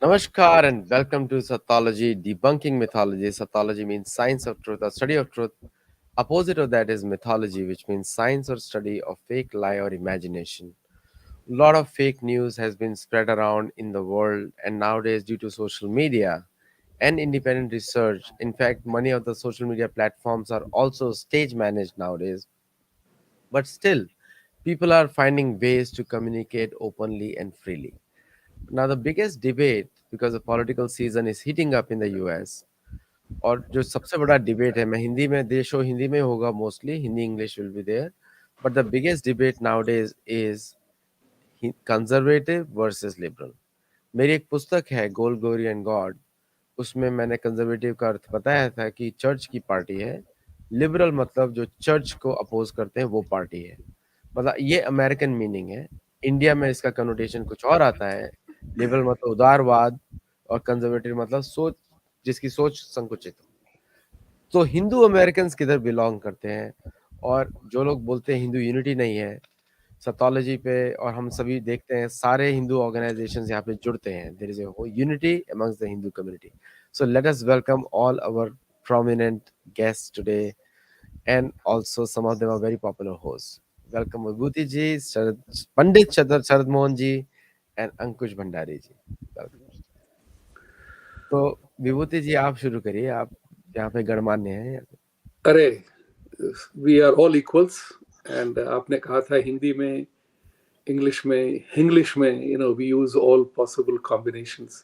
Namaskar and welcome to Sattology, debunking mythology. Sattology means science of truth or study of truth. Opposite of that is mythology, which means science or study of fake lie or imagination. A lot of fake news has been spread around in the world, and nowadays, due to social media and independent research, in fact, many of the social media platforms are also stage managed nowadays. But still, people are finding ways to communicate openly and freely. Now, the biggest debate, because the political season is heating up in the US, और जो सबसे बड़ा debate है मैं हिंदी में दे show Hindi में होगा mostly Hindi English will be there but the biggest debate nowadays is conservative versus liberal. मेरी एक पुस्तक है गोल्ड ग्लोरी एंड गॉड. उसमें मैंने कंजर्वेटिव का अर्थ बताया था कि चर्च की पार्टी है. लिबरल मतलब जो चर्च को अपोज करते हैं वो पार्टी है. मतलब ये अमेरिकन मीनिंग है. इंडिया में इसका कनोटेशन कुछ और आता है. लिबरल मतलब उदारवाद और कंजर्वेटिव मतलब सोच जिसकी सोच संकुचित हो. तो हिंदू अमेरिकन किधर बिलोंग करते हैं? और जो लोग बोलते हैं हिंदू यूनिटी नहीं है सतोलॉजी पे, और हम सभी देखते हैं सारे हिंदू ऑर्गेनाइजेशंस यहाँ पे जुड़ते हैं. There is a unity amongst the Hindu community. So let us welcome all our prominent guests today, and also some of them are very popular hosts. Welcome Vibhuti Ji, Pandit Sharad Mohan Ji, and Ankush Bhandari Ji. Welcome. तो विभूति जी आप शुरू करिए. आप यहाँ पे गणमान्य हैं. अरे we are all equals and आपने कहा था हिंदी में इंग्लिश में we use all possible combinations.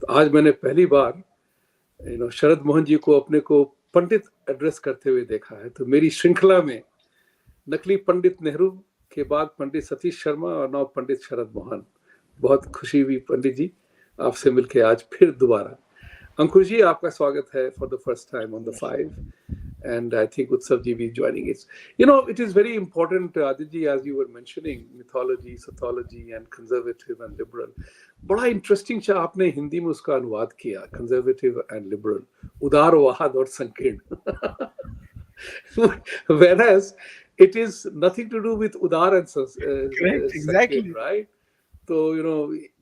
तो आज मैंने पहली बार शरद मोहन जी को अपने को पंडित एड्रेस करते हुए देखा है. तो मेरी श्रृंखला में नकली पंडित नेहरू के बाद पंडित सतीश शर्मा और नाउ पंडित शरद मोहन. बहुत खुशी हुई पंडित जी आपसे मिलके आज फिर दोबारा. अंकुश जी आपका स्वागत है for the first time on the 5. And I think Utsav ji will be joining it. It is very important, Aditya, as you were mentioning, mythology, Sattology, and conservative and liberal. बड़ा interesting सा आपने हिंदी में उसका अनुवाद किया, conservative and liberal, उदारवाद और संकीर्ण. Whereas it is nothing to do with उदार and Exactly. संकीर्ण, right? तो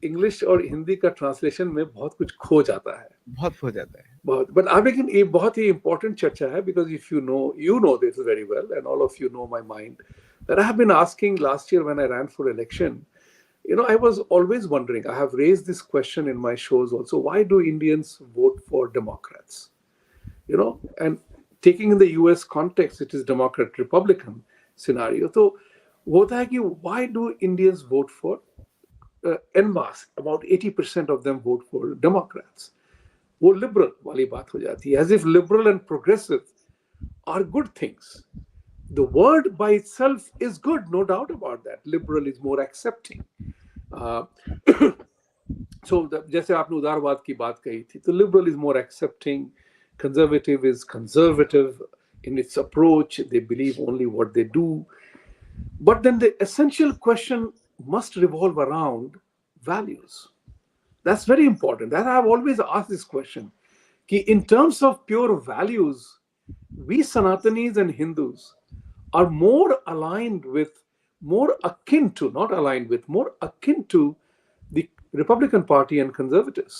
इंग्लिश और हिंदी का ट्रांसलेशन में बहुत कुछ खो जाता है. बहुत. बट आप लेकिन ये बहुत ही इंपॉर्टेंट चर्चा है because if you know this very well and all of you know my mind that I have been asking last year when I ran for election. I was always wondering, I have raised this question in my shows also, why do Indians vote for Democrats? And taking in the US context, it is Democrat Republican scenario. So होता है कि why do Indians vote for en masse, about 80% of them vote for Democrats? वो liberal वाली बात हो जाती है, as if liberal and progressive are good things. The word by itself is good, no doubt about that. Liberal is more accepting. So जैसे आपने उदारवाद की बात कही थी, तो liberal is more accepting, conservative is conservative in its approach, they believe only what they do. But then the essential question must revolve around values. That's very important. That I've always asked this question. Ki in terms of pure values, we Sanatanis and Hindus are more aligned with, more akin to, not aligned with, more akin to the Republican Party and conservatives.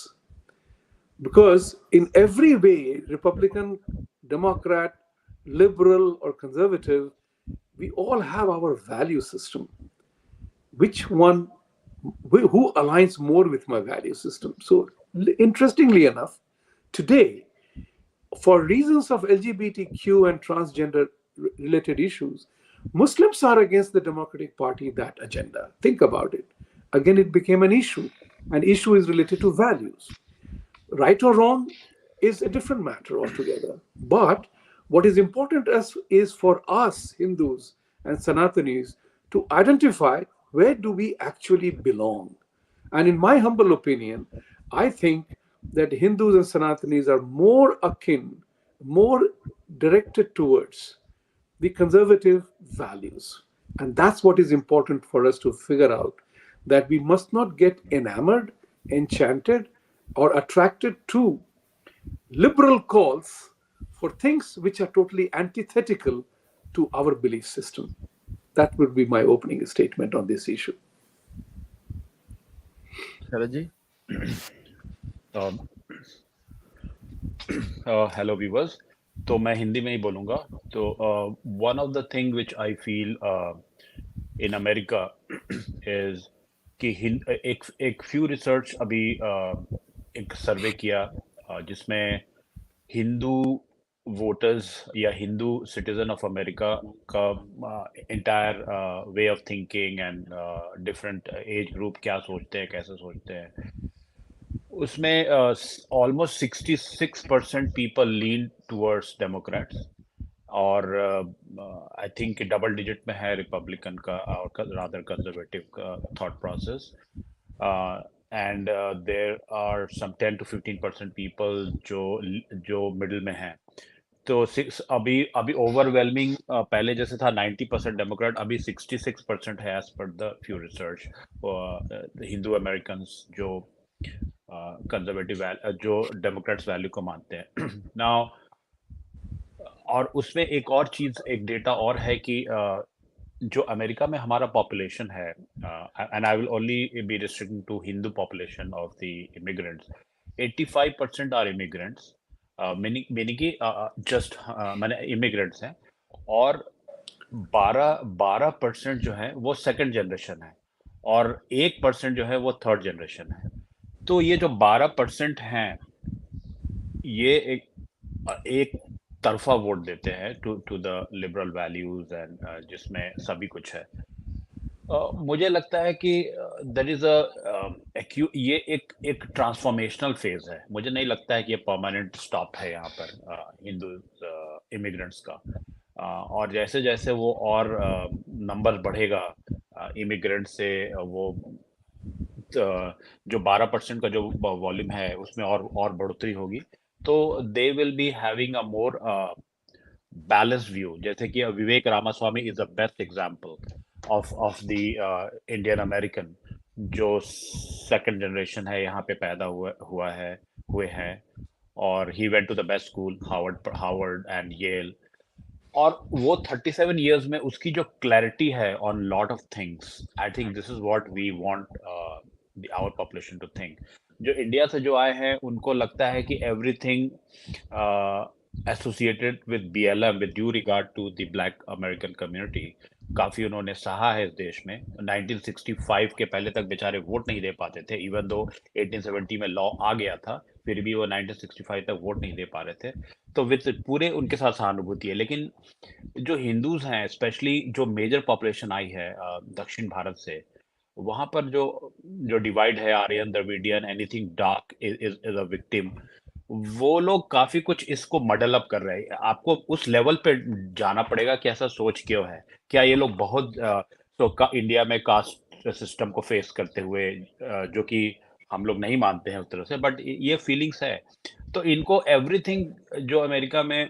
Because in every way, Republican, Democrat, liberal, or conservative, we all have our value system. Which one, who aligns more with my value system? So interestingly enough, today, for reasons of LGBTQ and transgender related issues, Muslims are against the Democratic Party, that agenda. Think about it. Again, it became an issue. An issue is related to values. Right or wrong is a different matter altogether. But what is important is for us Hindus and Sanatanis to identify where do we actually belong. And in my humble opinion, I think that Hindus and Sanatanis are more akin, more directed towards the conservative values. And that's what is important for us to figure out, that we must not get enamored, enchanted, or attracted to liberal calls for things which are totally antithetical to our belief system. That would be my opening statement on this issue. Sharad ji? A, hello viewers. तो मैं हिंदी में ही बोलूँगा। तो one of the thing which I feel in America is कि एक एक few research अभी एक सर्वे किया जिसमें हिंदू वोटर्स या हिंदू सिटीजन ऑफ अमेरिका का entire way of thinking and different age group क्या सोचते हैं, कैसे सोचते हैं। उसमें ऑलमोस्ट 66% पीपल लीन टुवर्ड्स डेमोक्रेट्स, और आई थिंक डबल डिजिट में है रिपब्लिकन का और रादर कंजर्वेटिव का thought process. And there are some 10 to 15% people जो मिडिल में हैं। तो सिक्स अभी अभी ओवरवेलमिंग पहले जैसे था 90% डेमोक्रेट, अभी 66% है as per the few research. Hindu American जो कंजर्वेटिव जो डेमोक्रेट्स वैल्यू को मानते हैं नाउ। और उसमें एक और चीज, एक डेटा और है कि जो अमेरिका में हमारा पॉपुलेशन है, and I will only be restricting to Hindu population of the immigrants. 85% are immigrants, meaning कि जस्ट मैंने इमिग्रेंट्स हैं। और 12% जो है वो सेकंड जनरेशन है, और 1% जो है वो थर्ड जनरेशन है। तो ये जो 12% हैं, ये एक तरफा वोट देते हैं to the liberal values and जिसमें सभी कुछ है। मुझे लगता है कि देयर इज ये एक एक ट्रांसफॉर्मेशनल फेज है। मुझे नहीं लगता है कि ये परमानेंट स्टॉप है यहाँ पर हिंदू इमिग्रेंट्स का। और जैसे जैसे वो और नंबर बढ़ेगा इमिग्रेंट से, वो जो 12% का जो वॉल्यूम है उसमें और बढ़ोतरी होगी। तो they will be having a more balanced view. जैसे कि Vivek Ramaswamy is the best example of the Indian American जो सेकंड जनरेशन है, यहाँ पे पैदा हुआ है, हुए हैं। और he went to the best school, Harvard and Yale. और वो 37 years में उसकी जो क्लैरिटी है on lot of things, I think this is what we want our population to think. जो इंडिया से जो आए हैं उनको लगता है कि everything associated with BLM, with due regard to the black American community, काफी उन्होंने सहा है इस देश में। 1965 के पहले तक बेचारे वोट नहीं दे पाते थे, इवन दो 1870 में लॉ आ गया था, फिर भी वो 1965 तक वोट नहीं दे पा रहे थे। तो विद पूरे उनके साथ सहानुभूति है। लेकिन जो हिंदूज हैं, स्पेशली जो मेजर पॉपुलेशन आई है दक्षिण भारत से, वहां पर जो जो डिवाइड है, Aryan, Dravidian, anything dark is is a victim. वो लोग काफी कुछ इसको मडल अप कर रहे हैं। आपको उस लेवल पे जाना पड़ेगा कि ऐसा सोच क्यों है। क्या ये लोग बहुत इंडिया में कास्ट सिस्टम को फेस करते हुए, जो कि हम लोग नहीं मानते हैं उस तरह से, बट ये फीलिंग्स है। तो इनको एवरीथिंग जो अमेरिका में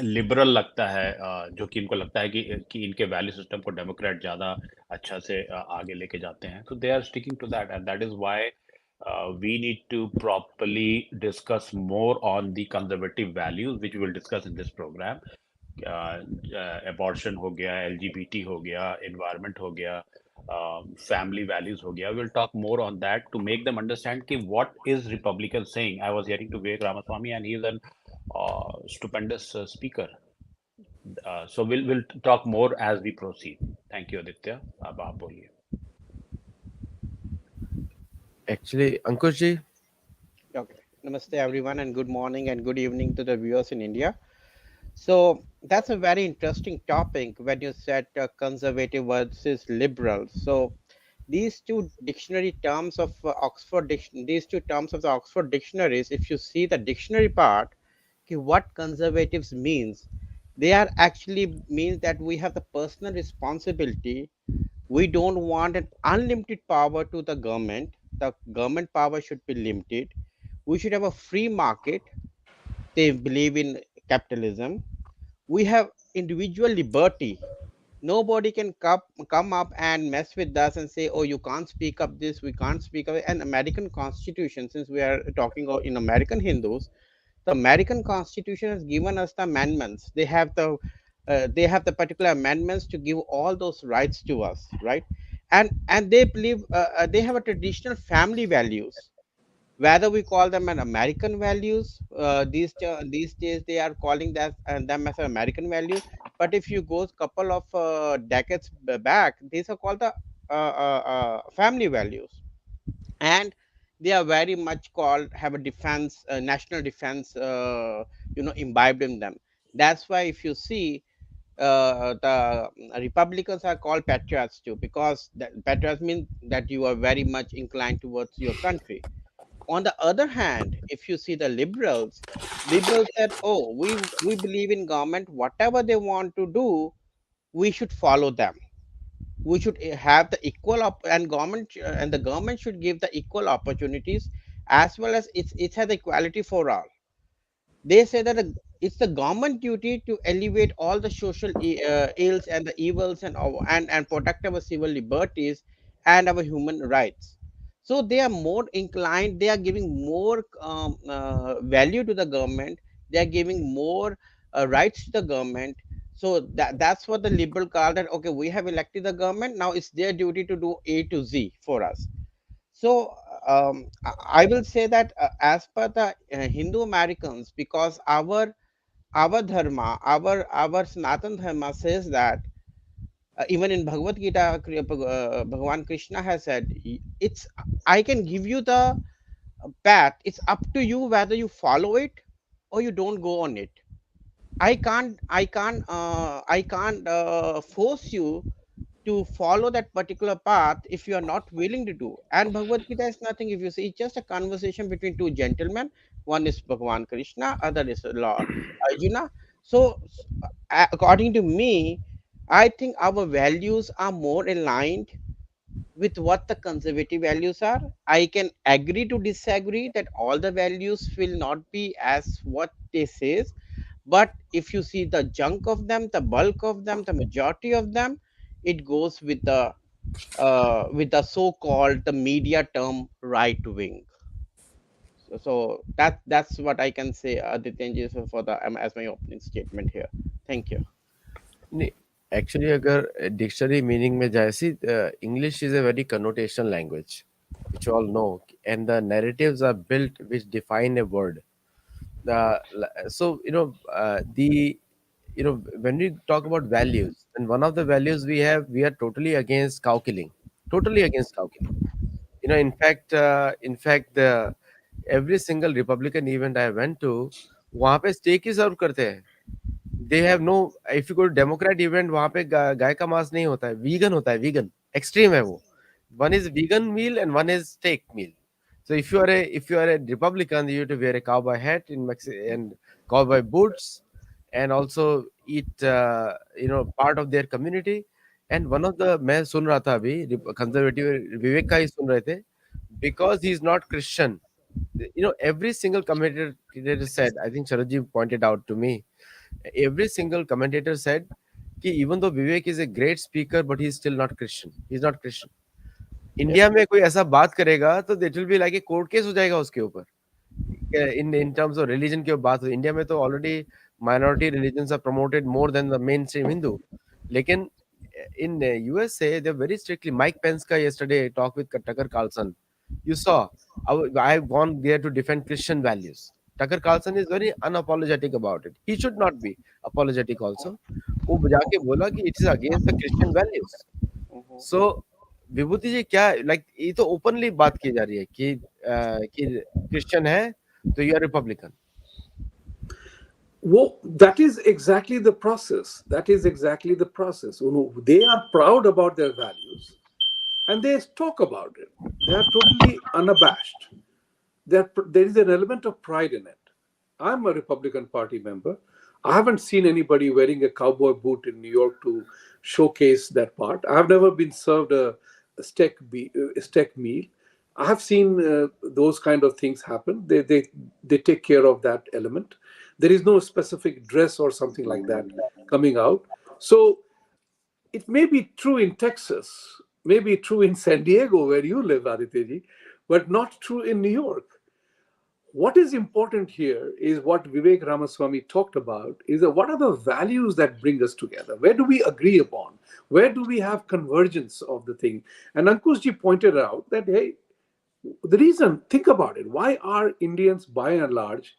लिबरल लगता है, जो कि इनको लगता है कि इनके वैल्यू सिस्टम को डेमोक्रेट ज्यादा अच्छा से आगे लेके जाते हैं, तो they are sticking to that, and that is why we need to properly discuss more on the conservative values which we'll discuss in this program. Abortion हो गया, LGBT हो गया, environment हो गया, family values हो गया. We'll talk more on that to make them understand कि what is Republican saying. I was hearing to Vivek Ramaswamy, and he is an stupendous speaker. So we'll talk more as we proceed. Thank you, Aditya. अब आप बोलिए. Actually, Ankush ji, Okay. Namaste, everyone, and good morning and good evening to the viewers in India. So, that's a very interesting topic when you said conservative versus liberal. So, these two dictionary terms of these two terms of the Oxford dictionaries, if you see the dictionary part, okay, what conservatives means, they are actually means that we have the personal responsibility. We don't want an unlimited power to the government. The government power should be limited. We should have a free market. They believe in capitalism. We have individual liberty. Nobody can come up and mess with us and say, oh, you can't speak up this, we can't speak up. And American Constitution, since we are talking in American Hindus, the American Constitution has given us the amendments. They have the particular amendments to give all those rights to us, right? And they believe they have a traditional family values. Whether we call them an American values, these days they are calling that them as American values. But if you go couple of decades back, these are called the family values, and they are very much called have a defense, national defense, imbibed in them. That's why if you see, the Republicans are called patriots too, because patriots mean that you are very much inclined towards your country. On the other hand, if you see the liberals said, oh, we believe in government, whatever they want to do, we should follow them. We should have the and government, and the government should give the equal opportunities, as well as it has equality for all. They say that it's the government duty to elevate all the social ills and the evils, and protect our civil liberties and our human rights. So they are more inclined, they are giving more value to the government, they are giving more rights to the government. So that's what the liberal call that, okay, we have elected the government, now it's their duty to do A to Z for us. So I will say that, as per the Hindu Americans, because our dharma, our Sanatan dharma says that, even in Bhagavad Gita, Bhagavan Krishna has said, it's I can give you the path. It's up to you whether you follow it or you don't go on it. I can't force you to follow that particular path if you are not willing to do. And Bhagavad Gita is nothing, if you see, it's just a conversation between two gentlemen. One is Bhagavan Krishna, other is Lord Arjuna. So, according to me, I think our values are more aligned with what the conservative values are. I can agree to disagree that all the values will not be as what they says, but if you see the chunk of them, the bulk of them, the majority of them, it goes with the so-called the media term right wing. So that's what I can say, Aditya, for the as my opening statement here. Thank you. नहीं, actually अगर dictionary meaning में जाए, see English is a very connotational language which you all know, and the narratives are built which define a word. So the when we talk about values, and one of the values we have, we are totally against cow killing, totally against cow killing. In fact, every single Republican event I went to, वहाँ पे steak ही सर्व करते हैं. They have no, if you go to Democrat event, वहाँ पे गाय का मांस नहीं होता है, vegan होता है, vegan extreme है वो. One is vegan meal and one is steak meal. So if you are a Republican, you have to wear a cowboy hat and cowboy boots, and also eat part of their community. And one of the, मैं सुन रहा था अभी conservative विवेक का ही सुन रहे थे, because he is not Christian. Every single commentator said, I think Sharadji pointed out to me, every single commentator said कि even though Vivek is a great speaker, but he is still not Christian. He is not Christian. Yes. India में कोई ऐसा बात करेगा तो it will be like a court case हो जाएगा उसके ऊपर. In terms of religion की बात हो, इंडिया में तो already minority religions are promoted more than the mainstream Hindu. लेकिन in USA, they're very strictly. Mike Pence ka yesterday talk with Tucker Carlson. You saw, I've gone there to defend Christian values. Tucker Carlson is very unapologetic about it. He should not be apologetic also. वो जाके बोला कि it is against the Christian values. Mhm. So विभूति जी क्या, like ये तो openly बात की जा रही है कि क्रिश्चियन है तो you are republican. Well, that is exactly the process. That is exactly the process. They are proud about their values and they talk about it. They are totally unabashed. There is an element of pride in it. I'm a Republican Party member. I haven't seen anybody wearing a cowboy boot in New York to showcase that part. I've never been served a steak meal. I have seen those kind of things happen. They take care of that element. There is no specific dress or something like that coming out. So it may be true in Texas, maybe true in San Diego where you live, Adityaji, but not true in New York. What is important here is what Vivek Ramaswamy talked about, is that what are the values that bring us together? Where do we agree upon? Where do we have convergence of the thing? And Ankushji pointed out that, hey, The reason, think about it, why are Indians by and large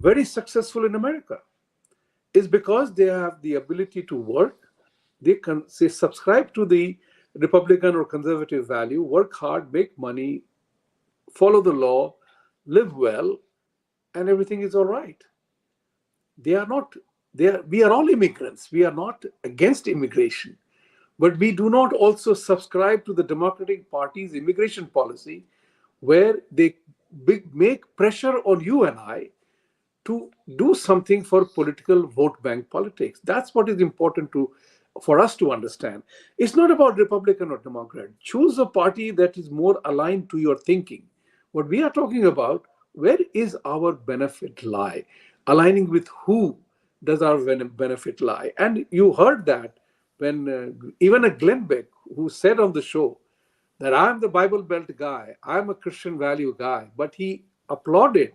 very successful in America? Is because they have the ability to work. They can say subscribe to the Republican or conservative value, work hard, make money, follow the law, live well, and everything is all right. They are not. They are. We are all immigrants. We are not against immigration, but we do not also subscribe to the Democratic Party's immigration policy, where they make pressure on you and I to do something for political vote bank politics. That's what is important to for us to understand. It's not about Republican or Democrat. Choose a party that is more aligned to your thinking. What we are talking about, where is our benefit lie? Aligning with who does our benefit lie? And you heard that when even a Glenn Beck, who said on the show that I'm the Bible Belt guy, I'm a Christian value guy, but he applauded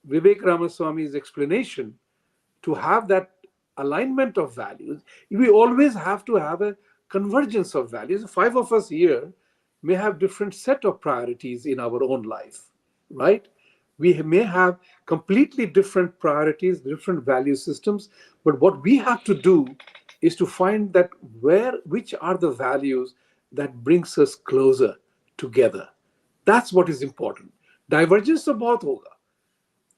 Vivek Ramaswamy's explanation to have that alignment of values. We always have to have a convergence of values. Five of us here may have different set of priorities in our own life, right? We may have completely different priorities, different value systems, but what we have to do is to find that which are the values that brings us closer together. That's what is important. Divergence तो बहुत होगा.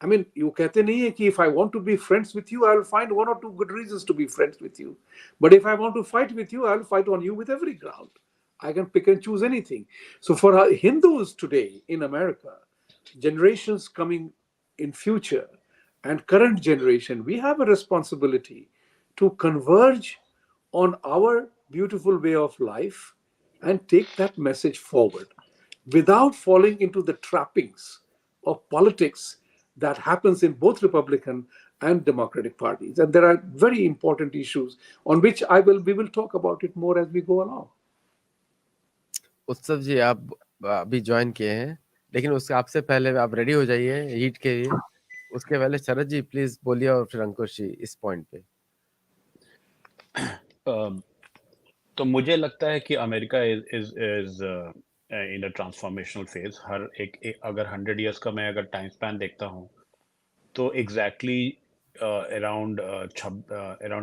I mean, you कहते नहीं है कि if I want to be friends with you, I will find one or two good reasons to be friends with you. But if I want to fight with you, I will fight on you with every ground. I can pick and choose anything. So for our Hindus today in America, generations coming in future and current generation, we have a responsibility to converge on our beautiful way of life and take that message forward without falling into the trappings of politics that happens in both Republican and Democratic parties. And there are very important issues on which we will talk about it more as we go along. उत्सव जी, आप अभी join किए हैं, लेकिन उसके आपसे पहले आप रेडी हो जाइए हीट के लिए। उसके पहले शरद जी प्लीज बोलिए, और फिर अंकुश जी इस पॉइंट पे। तो मुझे लगता है कि America is in a transformational phase. अगर 100 इयर्स का मैं अगर टाइम स्पैन देखता हूँ, तो एग्जैक्टली अराउंड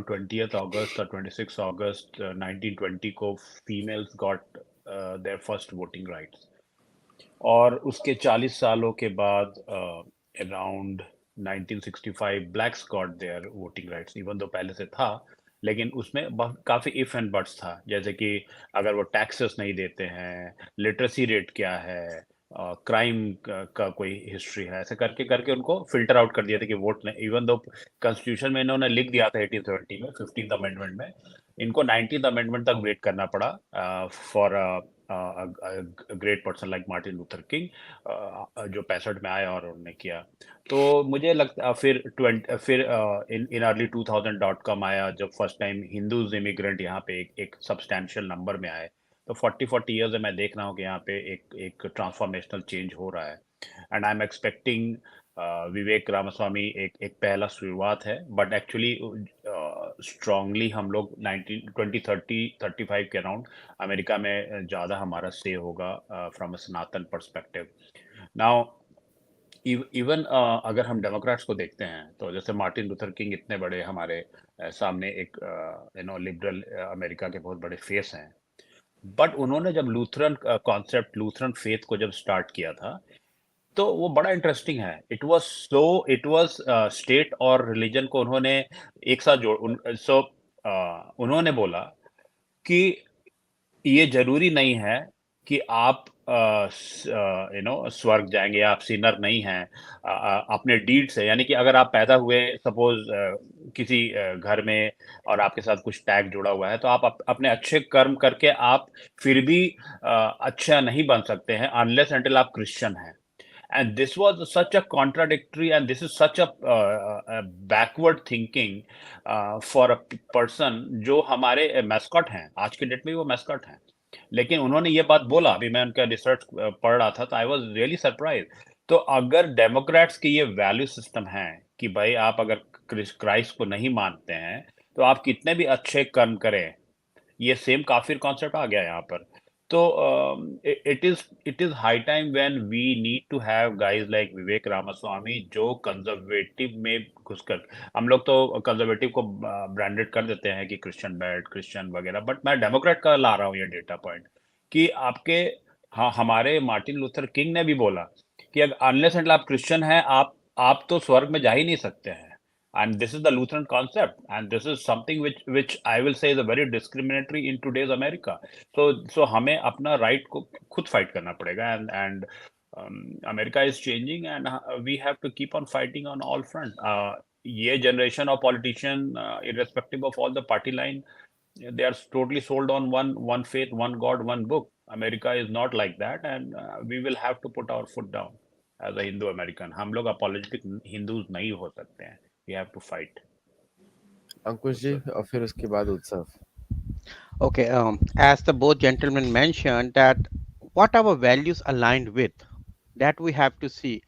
20th अगस्त और 26 अगस्त 1920 को females got their first voting rights, और उसके 40 सालों के बाद around 1965 blacks got their voting rights, even though पहले से था, लेकिन उसमें काफी इफ एंड बट्स था, जैसे कि अगर वो टैक्सेस नहीं देते हैं, लिटरेसी रेट क्या है, क्राइम का कोई हिस्ट्री है, ऐसे करके करके उनको फिल्टर आउट कर दिया था कि वोट नहीं। इवन दो कॉन्स्टिट्यूशन में इन्होंने लिख दिया था 1870 में 15th अमेंडमेंट में, इनको 19th अमेंडमेंट तक वेट करना पड़ा for great person like Martin Luther king, जो 65 में आया और उन्होंने किया। तो मुझे लगता फिर इन अर्ली 2000.com आया, जब फर्स्ट टाइम हिंदूज इमिग्रेंट यहाँ पे एक सब्सटैंशियल नंबर में आए। तो 40 ईयर्स मैं देख रहा हूँ कि यहाँ पे एक ट्रांसफॉर्मेशनल चेंज हो रहा है, एंड आई एम एक्सपेक्टिंग विवेक रामास्वामी एक पहला शुरुआत है, बट एक्चुअली स्ट्रांगली हम लोग 2030-35 के अराउंड अमेरिका में ज़्यादा हमारा से होगा from a Sanatan perspective. Now even अगर हम डेमोक्रेट्स को देखते हैं, तो जैसे मार्टिन लूथर किंग इतने बड़े हमारे सामने एक लिबरल अमेरिका के बहुत बड़े फेस हैं, बट उन्होंने जब लूथरन कॉन्सेप्ट, लूथरन फेथ को जब स्टार्ट किया था, तो वो बड़ा इंटरेस्टिंग है। इट वाज स्टेट और रिलीजन को उन्होंने एक साथ उन्होंने बोला कि ये जरूरी नहीं है कि आप स्वर्ग जाएंगे, आप सिनर नहीं हैं अपने डीड से। यानी कि अगर आप पैदा हुए सपोज किसी घर में और आपके साथ कुछ टैग जुड़ा हुआ है, तो आप अपने अच्छे कर्म करके आप फिर भी अच्छा नहीं बन सकते हैं अनलेस अनटिल आप क्रिश्चियन हैं। And this was such a contradictory, and this is such a backward thinking for a person जो हमारे मैस्कॉट हैं, आज के डेट में वो मैस्कॉट हैं, लेकिन उन्होंने ये बात बोला। अभी मैं उनका रिसर्च पढ़ रहा था, तो आई वाज रियली सरप्राइज। तो अगर डेमोक्रेट्स की ये वैल्यू सिस्टम है कि भाई आप अगर क्राइस्ट को नहीं मानते हैं, तो आप कितने भी अच्छे कर्म करें, ये सेम काफिर कॉन्सेप्ट आ गया यहाँ पर। So it is high time when we need to have guys like विवेक रामास्वामी जो कंजर्वेटिव में घुसकर, हम लोग तो कंजर्वेटिव को ब्रांडेड कर देते हैं कि क्रिश्चियन बैड, क्रिश्चियन वगैरह, बट मैं डेमोक्रेट का ला रहा हूँ ये डेटा पॉइंट कि आपके, हाँ, हमारे मार्टिन लूथर किंग ने भी बोला कि अगर अनलेस एंड आप क्रिश्चियन हैं, आप तो स्वर्ग में जा ही नहीं सकते हैं. And this is the Lutheran concept, and this is something which I will say is a very discriminatory in today's America. So हमें अपना right को खुद fight करना पड़ेगा, and America is changing, and we have to keep on fighting on all front. ये generation of politician, irrespective of all the party line, they are totally sold on one faith, one God, one book. America is not like that, and we will have to put our foot down as a Hindu American. हम लोग apologetic Hindus नहीं हो सकते हैं. We have to fight. Ankush ji, Utsav. और फिर उसके बाद उत्सव. Okay, as the both gentlemen mentioned that what our values aligned with, that we have to see.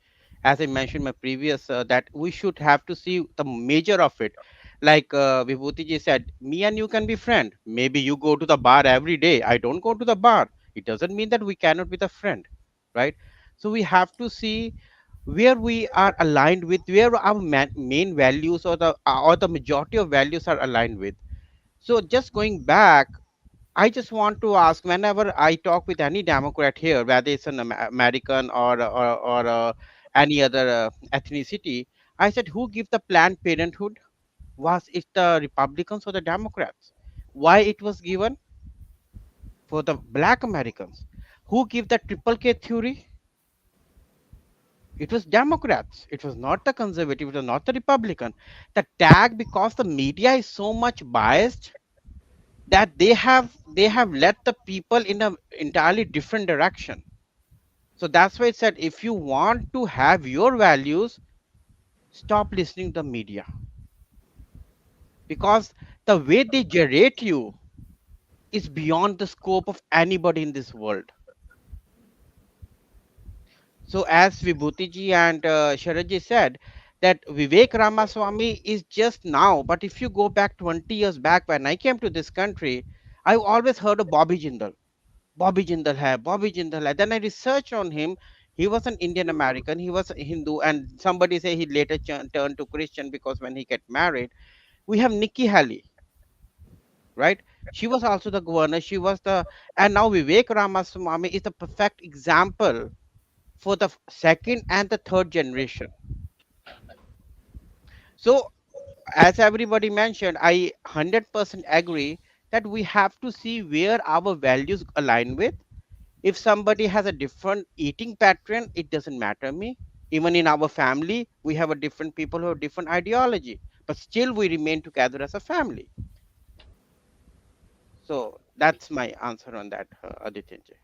As I mentioned my previous, that we should have to see the major of it. Like Vibhuti ji said, me and you can be friend. Maybe you go to the bar every day. I don't go to the bar. It doesn't mean that we cannot be the friend, right? So we have to see where we are aligned with, where our main values or the majority of values are aligned with. So just going back, I just want to ask, whenever I talk with any Democrat here, whether it's an American or any other ethnicity, I said, who give the Planned Parenthood? Was it the Republicans or the Democrats? Why it was given for the Black Americans? Who give the Triple K theory? It was Democrats. It was not the conservative. It was not the Republican. The tag, because the media is so much biased, that they have led the people in a entirely different direction. So that's why it said, if you want to have your values, stop listening to the media, because the way they generate you is beyond the scope of anybody in this world. So as Vibhuti ji and Sharad ji said, that Vivek Ramaswamy is just now, but if you go back 20 years back when I came to this country, I always heard of Bobby Jindal. Bobby Jindal hai, Bobby Jindal hai. Then I researched on him. He was an Indian American. He was a Hindu, and somebody say he later turned to Christian because when he get married. We have Nikki Haley, right? She was also the governor. She was the, and now Vivek Ramaswamy is the perfect example for the second and the third generation. So as everybody mentioned, I 100% agree that we have to see where our values align with. If somebody has a different eating pattern, it doesn't matter me. Even in our family, we have a different people who have different ideology, but still we remain together as a family. So that's my answer on that, Aditya.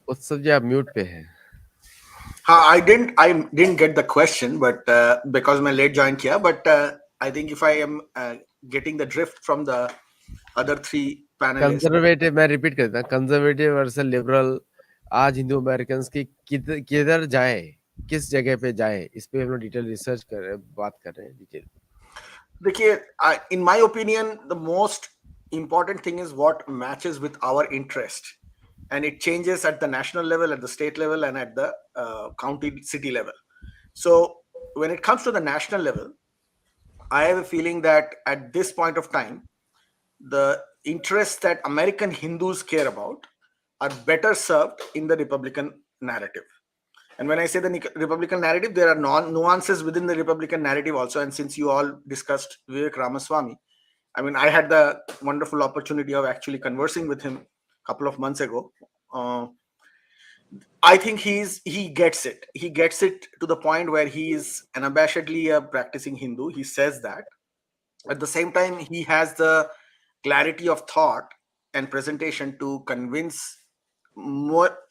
उत्सव जी, आप mute पे हैं. I didn't get the question, but because मैं late join किया, but I think if I am getting the drift from the other three panelists. Conservative, मैं repeat करता हूँ, conservative versus liberal. आज हिंदू अमेरिकन की किधर जाए, किस जगह पे जाए, इस पे हम लोग डिटेल रिसर्च कर रहे हैं, बात कर रहे हैं डिटेल. देखिए, in my opinion, the most important thing is what matches with our interest, and it changes at the national level, at the state level, and at the county city level. So when it comes to the national level, I have a feeling that at this point of time, the interests that American Hindus care about are better served in the Republican narrative. And when I say the Republican narrative, there are nuances within the Republican narrative also. And since you all discussed Vivek Ramaswamy, I mean, I had the wonderful opportunity of actually conversing with him a couple of months ago. I think he gets it. He gets it to the point where he is unabashedly a practicing Hindu. He says that. At the same time, he has the clarity of thought and presentation to convince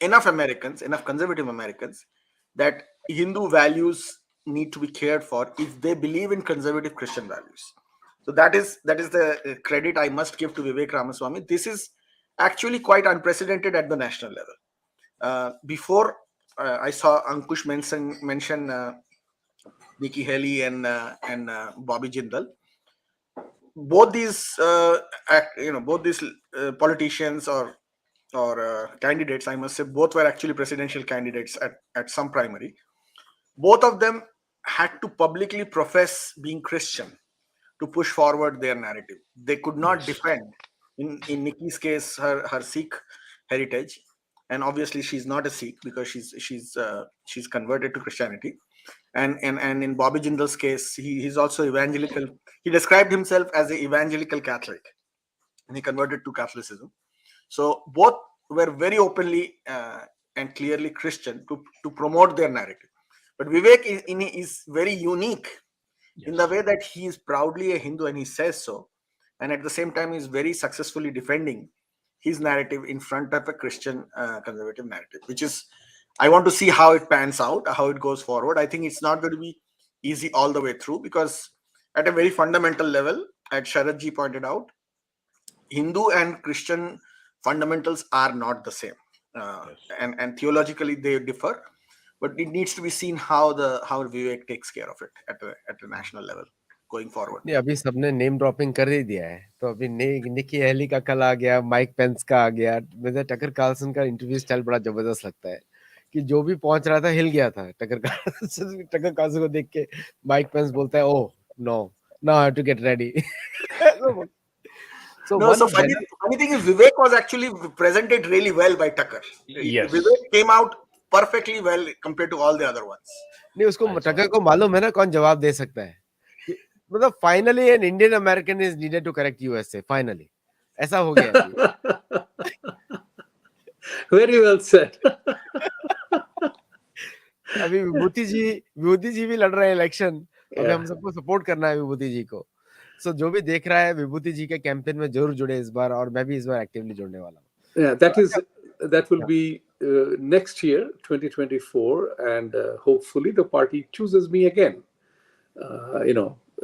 enough conservative Americans, that Hindu values need to be cared for if they believe in conservative Christian values. So that is the credit I must give to Vivek Ramaswamy. This is actually quite unprecedented at the national level. Before I saw Ankush mention Nikki Haley and Bobby Jindal. Both these politicians or or candidates, I must say, both were actually presidential candidates at some primary. Both of them had to publicly profess being Christian to push forward their narrative. They could not Yes. defend, in Nikki's case, her Sikh heritage, and obviously she's not a Sikh because she's converted to Christianity. And in Bobby Jindal's case, he's also evangelical. He described himself as an evangelical Catholic, and he converted to Catholicism. So both were very openly and clearly Christian to promote their narrative. But Vivek is very unique in the Yes. way that he is proudly a Hindu and he says so, and at the same time is very successfully defending his narrative in front of a Christian conservative narrative, which is, I want to see how it pans out, how it goes forward. I think it's not going to be easy all the way through because at a very fundamental level, as Sharad ji pointed out, Hindu and Christian fundamentals are not the same, uh, Yes. and theologically they differ. But it needs to be seen how Vivek takes care of it at the national level going forward. नहीं, अभी सबने name dropping कर ही दिया है, तो अभी निकी heli का कल आ गया, माइक पेंस का आ गया। मुझे टकर कार्लसन का इंटरव्यू स्टाइल बड़ा जबरदस्त लगता है कि जो भी पहुंच रहा था हिल गया था। टकर कार्लसन को देख के माइक पेंस बोलता है, oh no, now I have to get ready. So No, so one funny thing is Vivek was actually presented really well by Tucker. Yes. Vivek came out perfectly well compared to all the other ones. नहीं, उसको I saw Tucker it. को मालूम है ना कौन जवाब दे सकता है। मतलब finally an Indian American is needed to correct USA, finally ऐसा हो गया अभी। Very well said. अभी विभूति जी भी लड़ रहे हैं इलेक्शन। अभी हम सबको सपोर्ट करना है विभूति जी को। सो जो भी देख रहा है विभूति जी के कैंपेन में जरूर जुड़े इस बार, और मैं भी इस बार एक्टिवली जुड़ने वाला हूँ। Yeah, that will be next year, 2024, and hopefully the party chooses me again.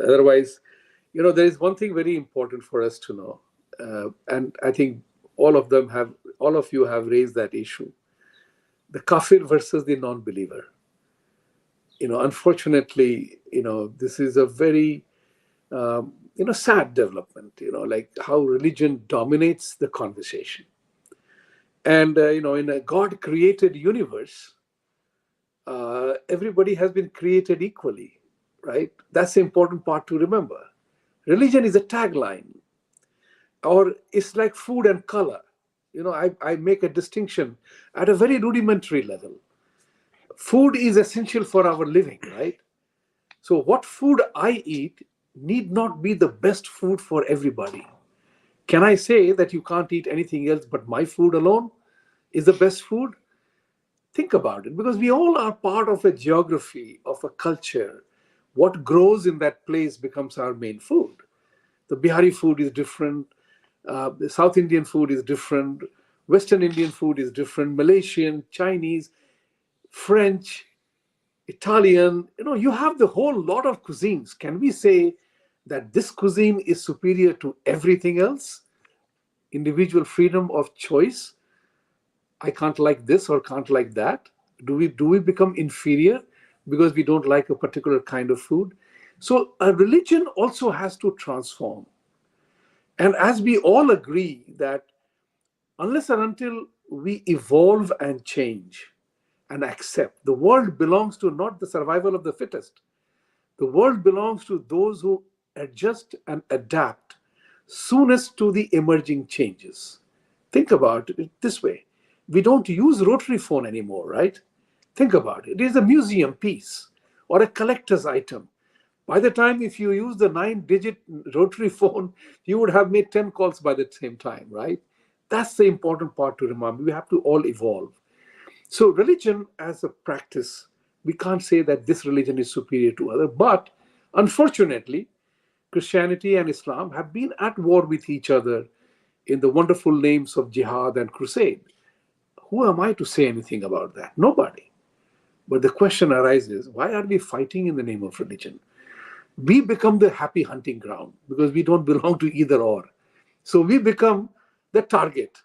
Otherwise, there is one thing very important for us to know, and I think all of you have raised that issue: the kafir versus the non-believer. Unfortunately, this is a very sad development. Like how religion dominates the conversation. And in a God-created universe, everybody has been created equally, right? That's the important part to remember. Religion is a tagline, or it's like food and color. I make a distinction at a very rudimentary level. Food is essential for our living, right? So what food I eat need not be the best food for everybody. Can I say that you can't eat anything else but my food alone is the best food? Think about it, because we all are part of a geography, of a culture. What grows in that place becomes our main food. The Bihari food is different. The South Indian food is different. Western Indian food is different. Malaysian, Chinese, French, Italian. You have the whole lot of cuisines. Can we say that this cuisine is superior to everything else? Individual freedom of choice. I can't like this or can't like that. Do we become inferior because we don't like a particular kind of food? So a religion also has to transform. And as we all agree that unless and until we evolve and change and accept, the world belongs to not the survival of the fittest. The world belongs to those who adjust and adapt soonest to the emerging changes. Think about it this way. We don't use rotary phone anymore, right? Think about it. It is a museum piece or a collector's item. By the time, if you use the 9-digit rotary phone, you would have made 10 calls by the same time, right? That's the important part to remember. We have to all evolve. So religion as a practice, we can't say that this religion is superior to other, but unfortunately, Christianity and Islam have been at war with each other in the wonderful names of jihad and crusade. Who am I to say anything about that? Nobody. But the question arises, why are we fighting in the name of religion? We become the happy hunting ground because we don't belong to either or. So we become the target.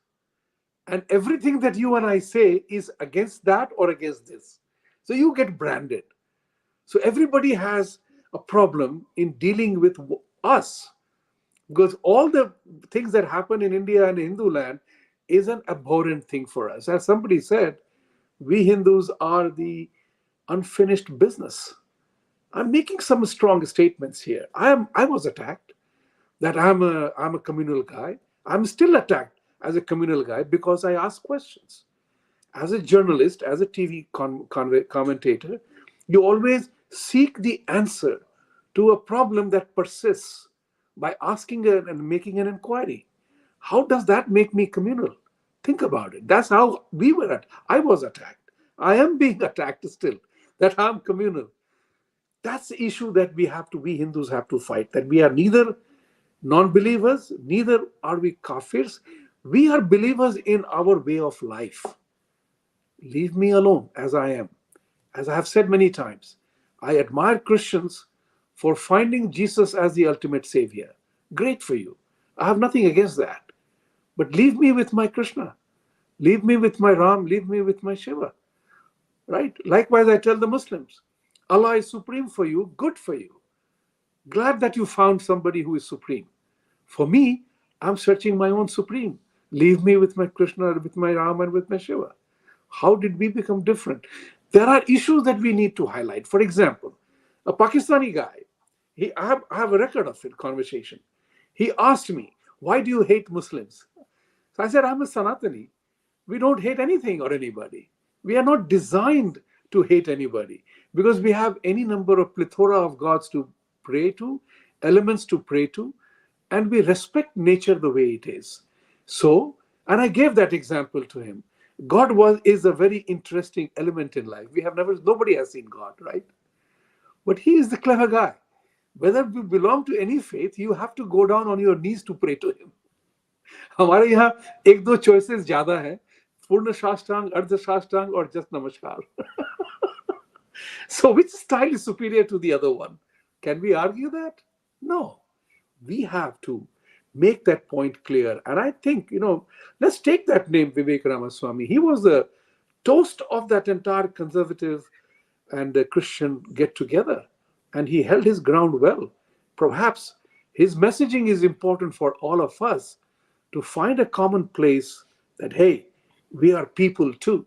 And everything that you and I say is against that or against this. So you get branded. So everybody has a problem in dealing with us, because all the things that happen in India and Hindu land is an abhorrent thing for us. As somebody said, we Hindus are the unfinished business. I'm making some strong statements here. I was attacked that I'm a communal guy. I'm still attacked as a communal guy because I ask questions. As a journalist, as a TV commentator, you always seek the answer to a problem that persists by asking and making an inquiry. How does that make me communal? Think about it. That's how we were at. I was attacked. I am being attacked still. That I'm communal. That's the issue that we Hindus have to fight. That we are neither non-believers, neither are we kafirs. We are believers in our way of life. Leave me alone as I am. As I have said many times, I admire Christians for finding Jesus as the ultimate savior. Great for you. I have nothing against that. But leave me with my Krishna. Leave me with my Ram. Leave me with my Shiva. Right? Likewise, I tell the Muslims, Allah is supreme for you, good for you. Glad that you found somebody who is supreme. For me, I'm searching my own supreme. Leave me with my Krishna, with my Ram, and with my Shiva. How did we become different? There are issues that we need to highlight. For example, a Pakistani guy, I have a record of it, conversation. He asked me, why do you hate Muslims? So I said, I'm a Sanatani. We don't hate anything or anybody. We are not designed to hate anybody because we have any number of plethora of gods to pray to, elements to pray to, and we respect nature the way it is. So, and I gave that example to him. God is a very interesting element in life. Nobody has seen God, right? But he is the clever guy. Whether you belong to any faith, you have to go down on your knees to pray to him. हमारे यहाँ एक दो choices ज्यादा है, पूर्ण साष्टांग, अर्ध साष्टांग, or just namaskar. So which style is superior to the other one? Can we argue that? No. We have to make that point clear. And I think, let's take that name, Vivek Ramaswamy. He was the toast of that entire conservative and Christian get together. And he held his ground well. Perhaps his messaging is important for all of us to find a common place that, hey, we are people too.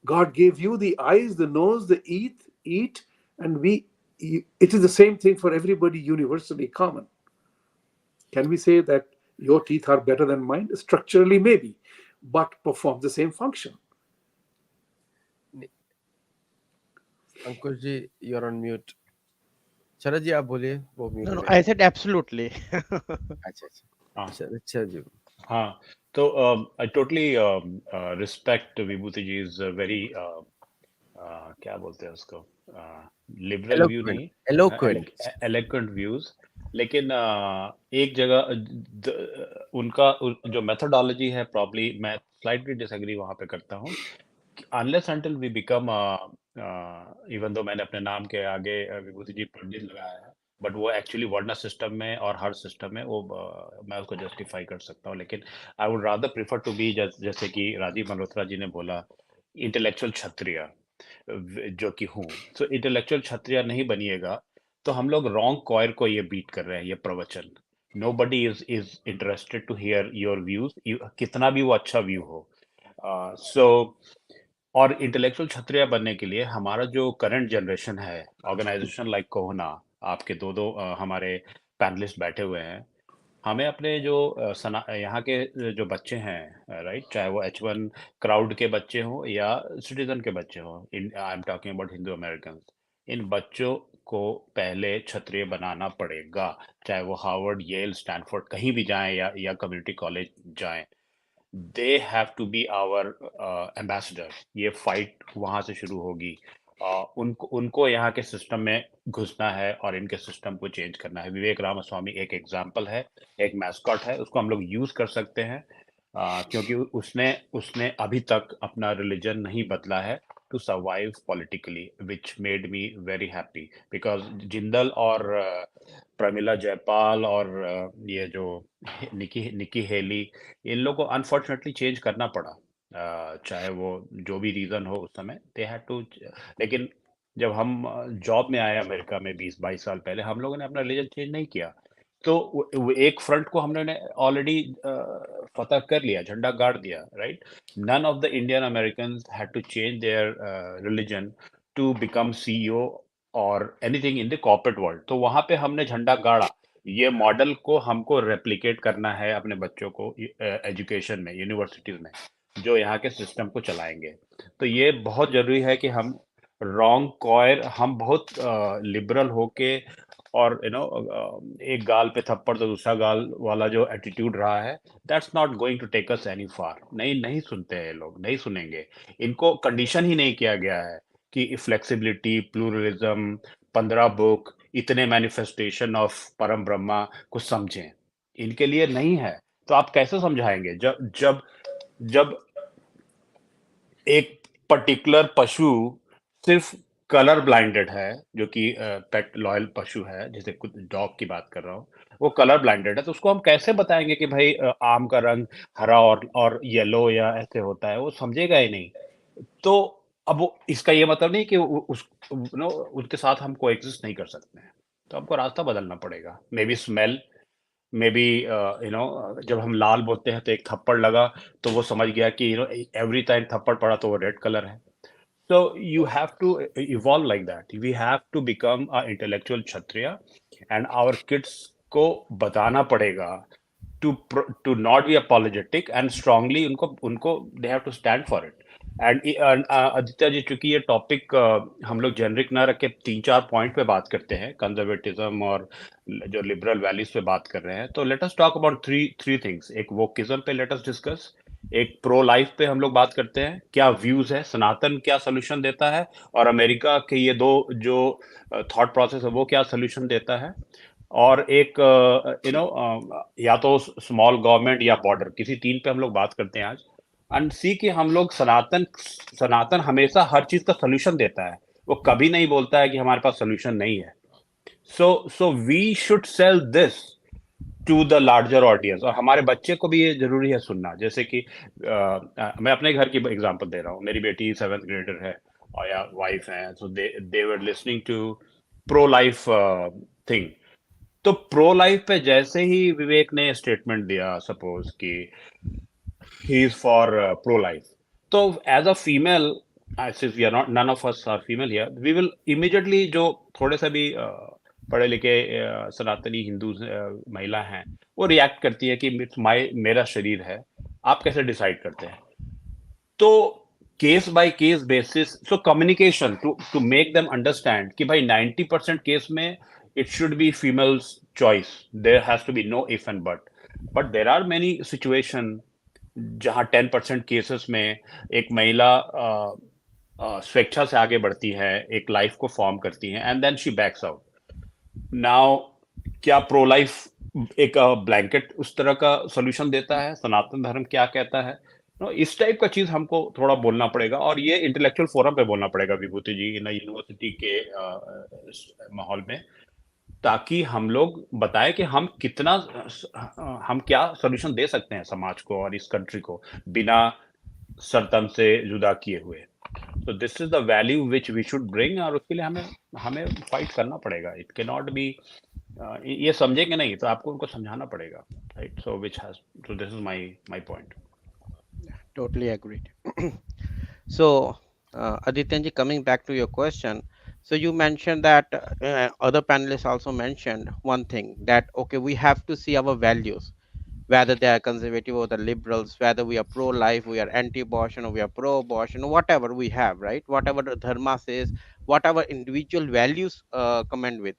God gave you the eyes, the nose, the eat, and it is the same thing for everybody, universally common. Can we say that your teeth are better than mine? Structurally, maybe, but perform the same function. Ankush ji, you're on mute. शरद जी आप बोलिए, वो mute No, हो no, गए. I said absolutely. अच्छा अच्छा. हाँ अच्छा जी. हाँ तो I totally respect Vibhuti ji's very क्या बोलते हैं उसको लिबरल व्यू Eloquent. नहीं Eloquent. एलोक्वेंट व्यूज लेकिन एक जगह उनका जो मेथोडोलॉजी है प्रॉब्ली मैं स्लाइटली डिसएग्री वहां पे करता हूँ unless until we become even though मैंने अपने नाम के आगे विभूति जी पंडित लगाया है बट वो एक्चुअली वर्ण सिस्टम में और हर सिस्टम में वो मैं उसको जस्टिफाई कर सकता हूँ लेकिन I would rather prefer to be जैसे कि राजीव मल्होत्रा जी ने बोला इंटेलेक्चुअल क्षत्रिय जो कि हूँ सो इंटेलेक्चुअल क्षत्रिय नहीं बनिएगा तो हम लोग रॉन्ग कॉयर को ये बीट कर रहे हैं ये प्रवचन nobody is interested to hear your views कितना भी वो अच्छा व्यू हो सो और इंटेलेक्चुअल क्षत्रिय बनने के लिए हमारा जो करंट जनरेशन है ऑर्गेनाइजेशन लाइक कोहना आपके दो हमारे पैनलिस्ट बैठे हुए हैं हमें अपने जो यहाँ के जो बच्चे हैं राइट चाहे वो H1 क्राउड के बच्चे हों या सिटीजन के बच्चे हों I am talking about Hindu American in बच्चों को पहले क्षत्रिय बनाना पड़ेगा चाहे वो हार्वर्ड येल स्टैनफोर्ड कहीं भी जाएं या कम्युनिटी कॉलेज जाएं they have to be our ambassador ये फाइट वहां से शुरू होगी उनको यहाँ के सिस्टम में घुसना है और इनके सिस्टम को चेंज करना है विवेक रामास्वामी एक एग्जाम्पल है एक मैस्कॉट है उसको हम लोग यूज कर सकते हैं क्योंकि उसने अभी तक अपना रिलीजन नहीं बदला है to survive politically which made me very happy because Jindal और प्रमिला जयपाल और ये जो निकी हेली इन लोगों को अनफॉर्चुनेटली चेंज करना पड़ा चाहे वो जो भी रीजन हो उस समय दे हैड टू लेकिन जब हम जॉब में आए अमेरिका में 20-22 साल पहले हम लोगों ने अपना रिलीजन चेंज नहीं किया तो एक फ्रंट को हमने ऑलरेडी फतह कर लिया, झंडा गाड़ दिया, right? None of the Indian Americans had to change their religion to become CEO और anything in the corporate world. तो वहां पे हमने झंडा गाड़ा। ये मॉडल को हमको रेप्लिकेट करना है अपने बच्चों को एजुकेशन में, यूनिवर्सिटीज में, जो यहाँ के सिस्टम को चलाएंगे। तो ये बहुत जरूरी है कि हम रॉन्ग कॉयर, हम बहुत लिबरल होके और एक गाल पे थप्पड़ तो दूसरा गाल वाला जो एटीट्यूड रहा है, that's not going to take us any far. नहीं, नहीं सुनते हैं लोग, नहीं सुनेंगे। इनको कंडीशन ही नहीं किया गया है कि फ्लेक्सिबिलिटी, प्लूरलिज्म, 15 बुक, इतने मैनिफेस्टेशन ऑफ परम ब्रह्मा कुछ समझें, इनके लिए नहीं है। तो आप कैसे समझाएंगे जब जब जब एक पर्टिकुलर पशु सिर्फ कलर ब्लाइंडेड है, जो कि पेट लॉयल पशु है, जैसे कुछ डॉग की बात कर रहा हूँ, वो कलर ब्लाइंडेड है, तो उसको हम कैसे बताएंगे कि भाई आम का रंग हरा और येलो या ऐसे होता है? वो समझेगा ही नहीं। तो अब वो, इसका ये मतलब नहीं कि उस उनके साथ हम कोएग्जिस्ट नहीं कर सकते हैं। तो हमको रास्ता बदलना पड़ेगा। May be smell, may be जब हम लाल बोलते हैं तो एक थप्पड़ लगा तो वो समझ गया कि एवरी टाइम थप्पड़ पड़ा तो वो रेड कलर है। So you have to evolve like that. We have to become a intellectual kshatriya, and our kids को बताना पड़ेगा to not be apologetic and strongly उनको उनको they have to stand for it. And Aditya ji, चूंकि ये topic हम लोग generic ना रख के 3-4 पॉइंट पे बात करते हैं, कंजर्वेटिज्म और जो लिबरल वैल्यूज पे बात कर रहे हैं, तो let us talk about three three things. एक वोकिज्म पे लेट अस डिस्कस, एक प्रो लाइफ पे हम लोग बात करते हैं, क्या व्यूज है, सनातन क्या सोल्यूशन देता है, और अमेरिका के ये दो जो थॉट प्रोसेस है वो क्या सोल्यूशन देता है। और एक या तो स्मॉल गवर्नमेंट या बॉर्डर, किसी तीन पे हम लोग बात करते हैं आज। एंड सी कि हम लोग सनातन सनातन हमेशा हर चीज का सोल्यूशन देता है, वो कभी नहीं बोलता है कि हमारे पास सोल्यूशन नहीं है। So we should sell this to the larger audience, और हमारे बच्चे को भी ये जरूरी है सुनना। जैसे कि मैं अपने घर की एग्जांपल दे रहा हूँ, मेरी बेटी 7th ग्रेडर है और या वाइफ है, so they were listening to pro life thing. तो प्रो लाइफ पे जैसे ही विवेक ने स्टेटमेंट दिया, सपोज कि he is for pro life, तो as a female, since we are not, none of us are female here, we will immediately, जो थोड़े से भी पढ़े लिखे सनातनी हिंदू महिला हैं, वो रिएक्ट करती है कि मेरा शरीर है, आप कैसे डिसाइड करते हैं? तो case by case basis, so communication to make them understand कि भाई 90% केस में it should be females choice, there has to be no if and but there are many situation जहाँ 10% केसेस में एक महिला स्वेच्छा से आगे बढ़ती है, एक लाइफ को फॉर्म करती है, and then she backs out. Now क्या प्रो लाइफ एक ब्लैंकेट उस तरह का सॉल्यूशन देता है? सनातन धर्म क्या कहता है? इस टाइप का चीज हमको थोड़ा बोलना पड़ेगा, और ये इंटेलेक्चुअल फोरम पे बोलना पड़ेगा, विभूति जी, इन यूनिवर्सिटी के माहौल में, ताकि हम लोग बताएं कि हम कितना हम क्या सोल्यूशन दे सकते हैं समाज को और इस कंट्री को, बिना सरतम से जुदा किए हुए। तो this is the value which we should bring, और उसके लिए हमें हमें फाइट करना पड़ेगा। इट कैन नॉट बी, ये समझेंगे नहीं तो आपको उनको समझाना पड़ेगा, right? So which has, so this is my my point. Totally agreed. So, Adityanji, coming back to your question, so you mentioned that other panelists also mentioned one thing, that okay, we have to see our values, whether they are conservative or the liberals, whether we are pro-life, we are anti-abortion, or we are pro-abortion, whatever we have, right? Whatever the dharma says, whatever individual values comment with.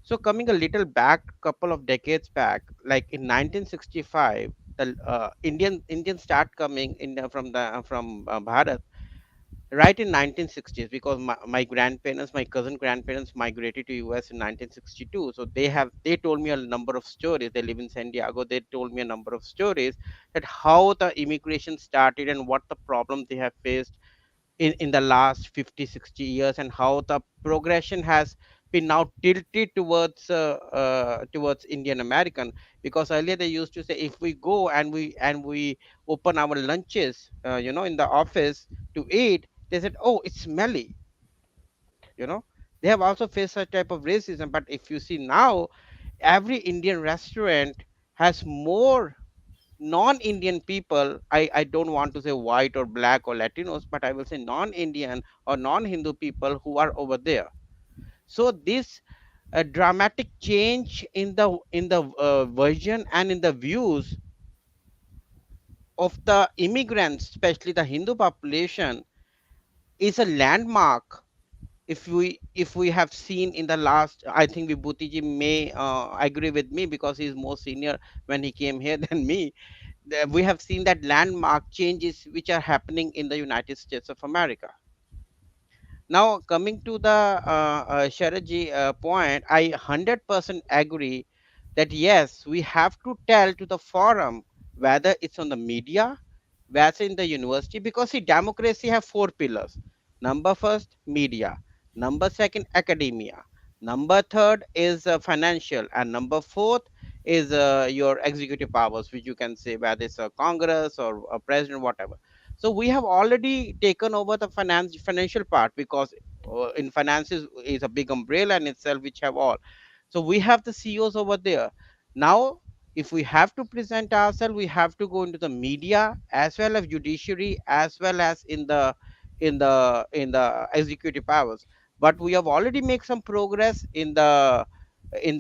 So coming a little back, couple of decades back, like in 1965, the Indians start coming in from Bharat right in 1960s, because my grandparents, my cousin grandparents migrated to US in 1962. So they told me a number of stories. They live in San Diego. They told me a number of stories that how the immigration started and what the problem they have faced in the last 50-60 years, and how the progression has been now tilted towards Indian American. Because earlier they used to say, if we go and we open our lunches in the office to eat, they said, oh, it's smelly. you know they have also faced such type of racism. But if you see now, every Indian restaurant has more non-Indian people. I don't want to say white or black or Latinos, but I will say non-Indian or non-Hindu people who are over there. So this dramatic change in the version and in the views of the immigrants, especially the Hindu population, is a landmark. If we have seen in the last, I think Vibhuti ji may agree with me because he is more senior when he came here than me. We have seen that landmark changes which are happening in the United States of America. Now, coming to the Sharaji point, I 100% agree that yes, we have to tell to the forum, whether it's on the media, whether in the university, because see, democracy have four pillars. Number first, media. Number second, academia. Number third is financial, and number fourth is your executive powers, which you can say whether it's a Congress or a president, whatever. So we have already taken over the financial part, because in finances is a big umbrella in itself which have all. So we have the CEOs over there. Now if we have to present ourselves, we have to go into the media as well as judiciary as well as in the executive powers. But we have already made some progress in the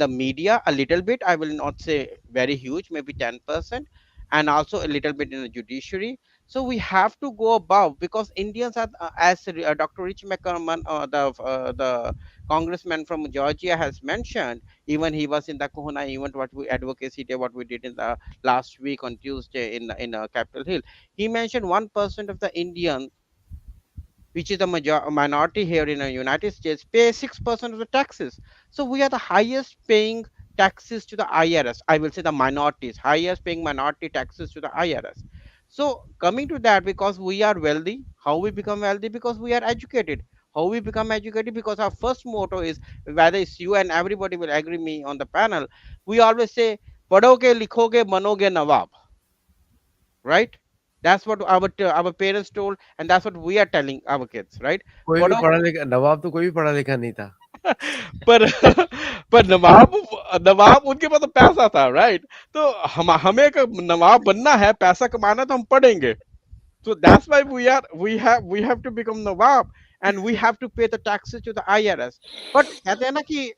media, a little bit, I will not say very huge, maybe 10%, and also a little bit in the judiciary. So we have to go above, because Indians are, as Dr. Rich McCorman, the congressman from Georgia has mentioned, even he was in the Kohana event, what we advocacy day, what we did in the last week on Tuesday in Capitol Hill. He mentioned 1% of the Indian, which is the minority here in the United States, pay 6% of the taxes. So we are the highest paying taxes to the IRS. I will say the minorities, highest paying minority taxes to the IRS. So coming to that, because we are wealthy, how we become wealthy? Because we are educated. How we become educated? Because our first motto is, whether it's you and everybody will agree me on the panel, we always say, "Padhoge, likhoge, manoge nawab." Right? That's what our parents told, and that's what we are telling our kids, right? कोई भी पढ़ो। पढ़ा लिखा नवाब तो कोई भी पढ़ा लिखा नहीं था। पर पर नवाब, नवाब उनके पास तो पैसा था, राइट? तो हमें का नवाब बनना है, पैसा कमाना, तो हम पढ़ेंगे। So that's why we have to become Nawab, and we have to pay the taxes to the IRS. But कहते हैं ना कि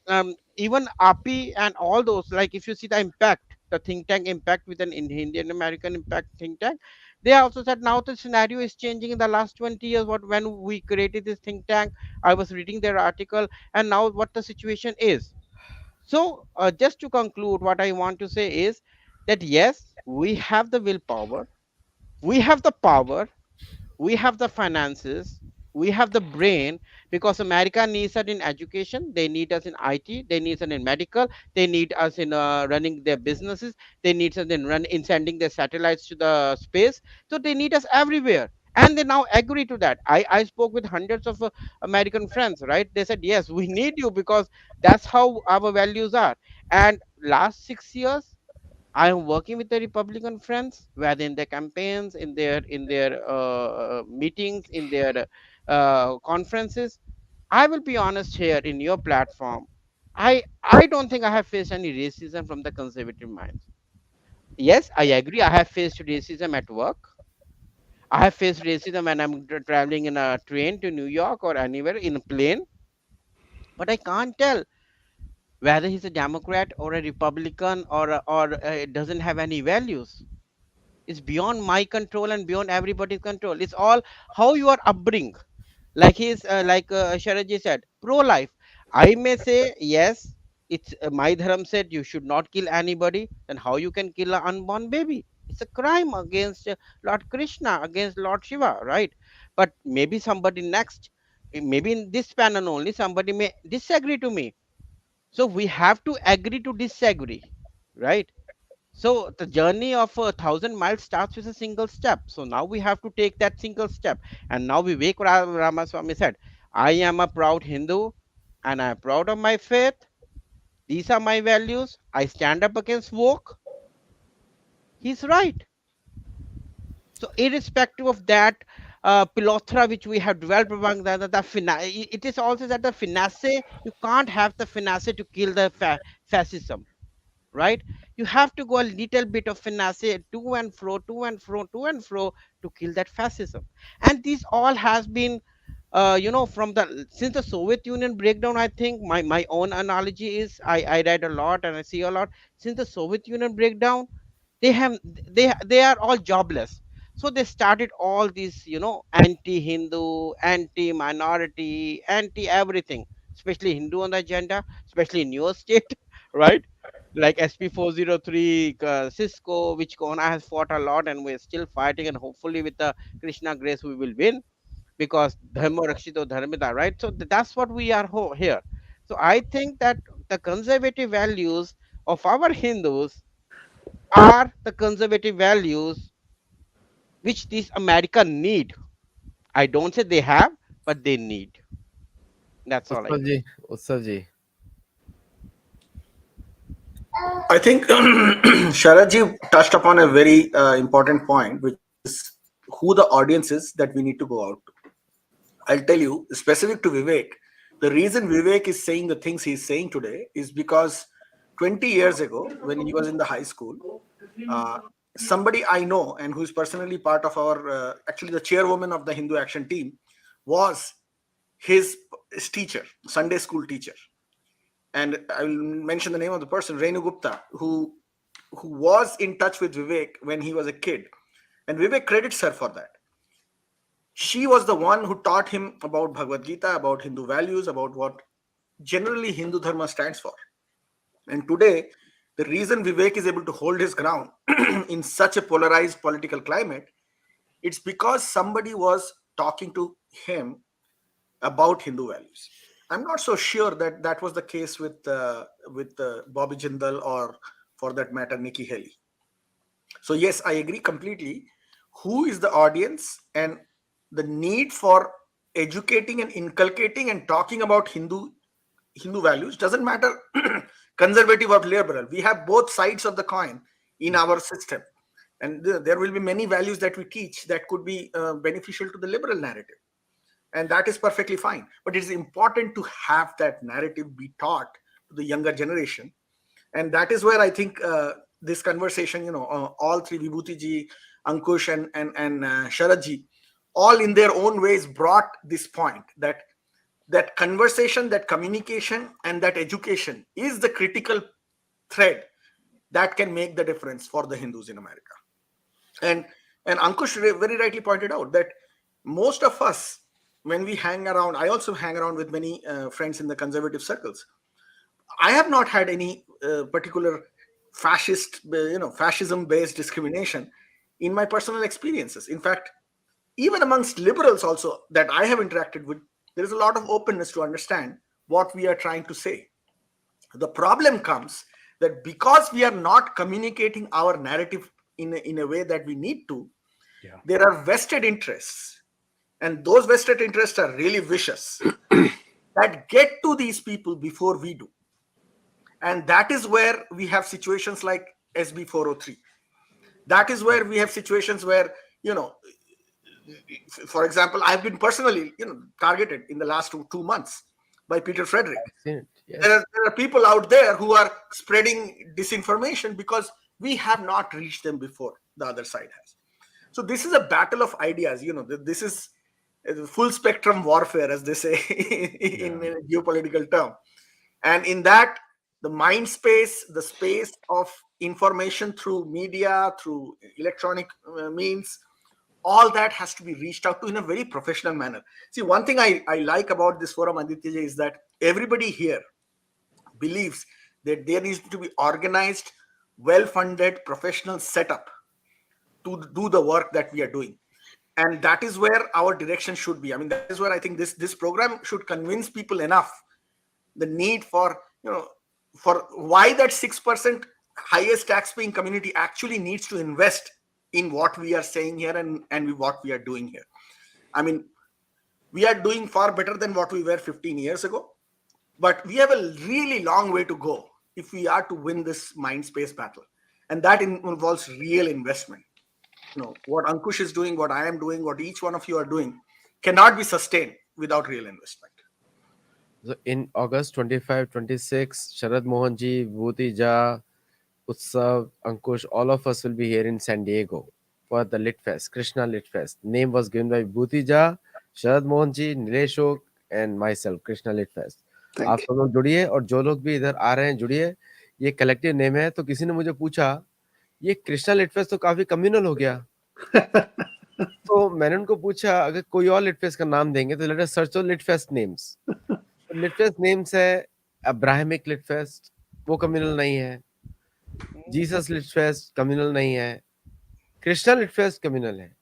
even API and all those, like if you see the impact, the think tank impact with an Indian American impact think tank, they also said now the scenario is changing in the last 20 years. What when we created this think tank, I was reading their article, and now what the situation is. So just to conclude, what I want to say is that yes, we have the willpower, we have the power, we have the finances, we have the brain, because America needs us in education, they need us in IT, they need us in medical, they need us in running their businesses, they need us in sending their satellites to the space. So they need us everywhere, and they now agree to that. I spoke with hundreds of American friends, right? They said yes, we need you, because that's how our values are. And last 6 years I am working with the Republican friends, whether in their campaigns, in their meetings, in their conferences. I will be honest here in your platform. I don't think I have faced any racism from the conservative minds. Yes, I agree. I have faced racism at work. I have faced racism when I'm traveling in a train to New York or anywhere in a plane. But I can't tell whether he's a Democrat or a Republican or doesn't have any values. It's beyond my control and beyond everybody's control. It's all how you are upbring. Like Sharaji said, pro-life. I may say yes. It's my dharam said you should not kill anybody. Then how you can kill an unborn baby? It's a crime against Lord Krishna, against Lord Shiva, right? But maybe somebody next, maybe in this panel only, somebody may disagree to me. So we have to agree to disagree, right? So the journey of 1,000 miles starts with a single step. So now we have to take that single step. And now Vivek Ramaswamy said, I am a proud Hindu and I am proud of my faith. These are my values. I stand up against woke. He's right. So irrespective of that pilothra which we have developed among it is also that the finesse, you can't have the finesse to kill the fascism. right? You have to go a little bit of finesse to and fro, to and fro, to and fro, to kill that fascism. And this all has been from the since the Soviet Union breakdown. I think my own analogy is, I read a lot and I see a lot. Since the Soviet Union breakdown, they have they are all jobless. So they started all these, anti-Hindu, anti-minority, anti everything, especially Hindu on the agenda, especially in your state, right? Like SP403, Cisco, which Kona has fought a lot, and we're still fighting, and hopefully with the Krishna grace we will win, because dharma rakshito dharmita, right? So that's what we are here. So I think that the conservative values of our Hindus are the conservative values which these America need. I don't say they have, but they need. That's all I Utsav think. ji, Utsav ji. I think Sharadji touched upon a very important point, which is who the audience is that we need to go out to. I'll tell you, specific to Vivek, the reason Vivek is saying the things he's saying today is because 20 years ago, when he was in the high school, uh, somebody I know and who's personally part of our, actually the chairwoman of the Hindu Action team, was his teacher, Sunday school teacher. And I will mention the name of the person, Renu Gupta, who was in touch with Vivek when he was a kid. And Vivek credits her for that. She was the one who taught him about Bhagavad Gita, about Hindu values, about what generally Hindu Dharma stands for. And today, the reason Vivek is able to hold his ground in such a polarized political climate, it's because somebody was talking to him about Hindu values. I'm not so sure that that was the case with Bobby Jindal, or for that matter, Nikki Haley. So yes, I agree completely. Who is the audience, and the need for educating and inculcating and talking about Hindu values doesn't matter conservative or liberal. We have both sides of the coin in our system, and there will be many values that we teach that could be beneficial to the liberal narrative, and that is perfectly fine. But it is important to have that narrative be taught to the younger generation, and that is where I think this conversation, all three, Vibhuti ji, Ankush, and Sharad ji, all in their own ways brought this point that conversation, that communication, and that education is the critical thread that can make the difference for the Hindus in America. And Ankush very rightly pointed out that most of us, when we hang around, I also hang around with many friends in the conservative circles. I have not had any particular fascism based discrimination in my personal experiences. In fact, even amongst liberals also that I have interacted with, there is a lot of openness to understand what we are trying to say. The problem comes that because we are not communicating our narrative in a way that we need to, Yeah. there are vested interests, and those vested interests are really vicious, that get to these people before we do. And that is where we have situations like SB 403. That is where we have situations where, for example, I've been personally, targeted in the last 2 months by Peter Frederick. I've seen it. There Yes. are, there are people out there who are spreading disinformation because we have not reached them before the other side has. So this is a battle of ideas. This is full spectrum warfare, as they say in Yeah. a geopolitical term. And in that, the mind space, the space of information through media, through electronic means, all that has to be reached out to in a very professional manner. See, one thing I like about this forum, Aditya, is that everybody here believes that there needs to be organized, well-funded professional setup to do the work that we are doing. And that is where our direction should be. I mean, that is where I think this program should convince people enough the need for, for why that 6% highest tax paying community actually needs to invest in what we are saying here, and what we are doing here. I mean, we are doing far better than what we were 15 years ago, but we have a really long way to go if we are to win this mind space battle. And that involves real investment. What Ankush is doing, what I am doing, what each one of you are doing cannot be sustained without real investment. So in August 25, 26, Sharad Mohan ji, Vibhuti Jha, Utsav, Ankush, all of us will be here in San Diego for the Lit Fest, Krishna Lit Fest. Name was given by Vibhuti Jha, Sharad Mohan ji, Nilesh Oak, and myself, Krishna Lit Fest. आप Thank सब लोग जुड़िए और जो लोग भी इधर आ रहे हैं जुड़िए. ये कलेक्टिव नेम है. तो किसी ने मुझे पूछा ये कृष्णा लिट फेस्ट तो काफी कम्युनल हो गया. you. तो मैंने उनको पूछा अगर कोई और लिट फेस्ट का नाम देंगे तो let us search lit fest names. तो लिट फेस्ट नेम्स है अब्राहमिक लिट फेस्ट, वो कम्युनल नहीं है. जीसस लिट फेस्ट कम्युनल नहीं है. कृष्णा लिट फेस्ट कम्युनल है.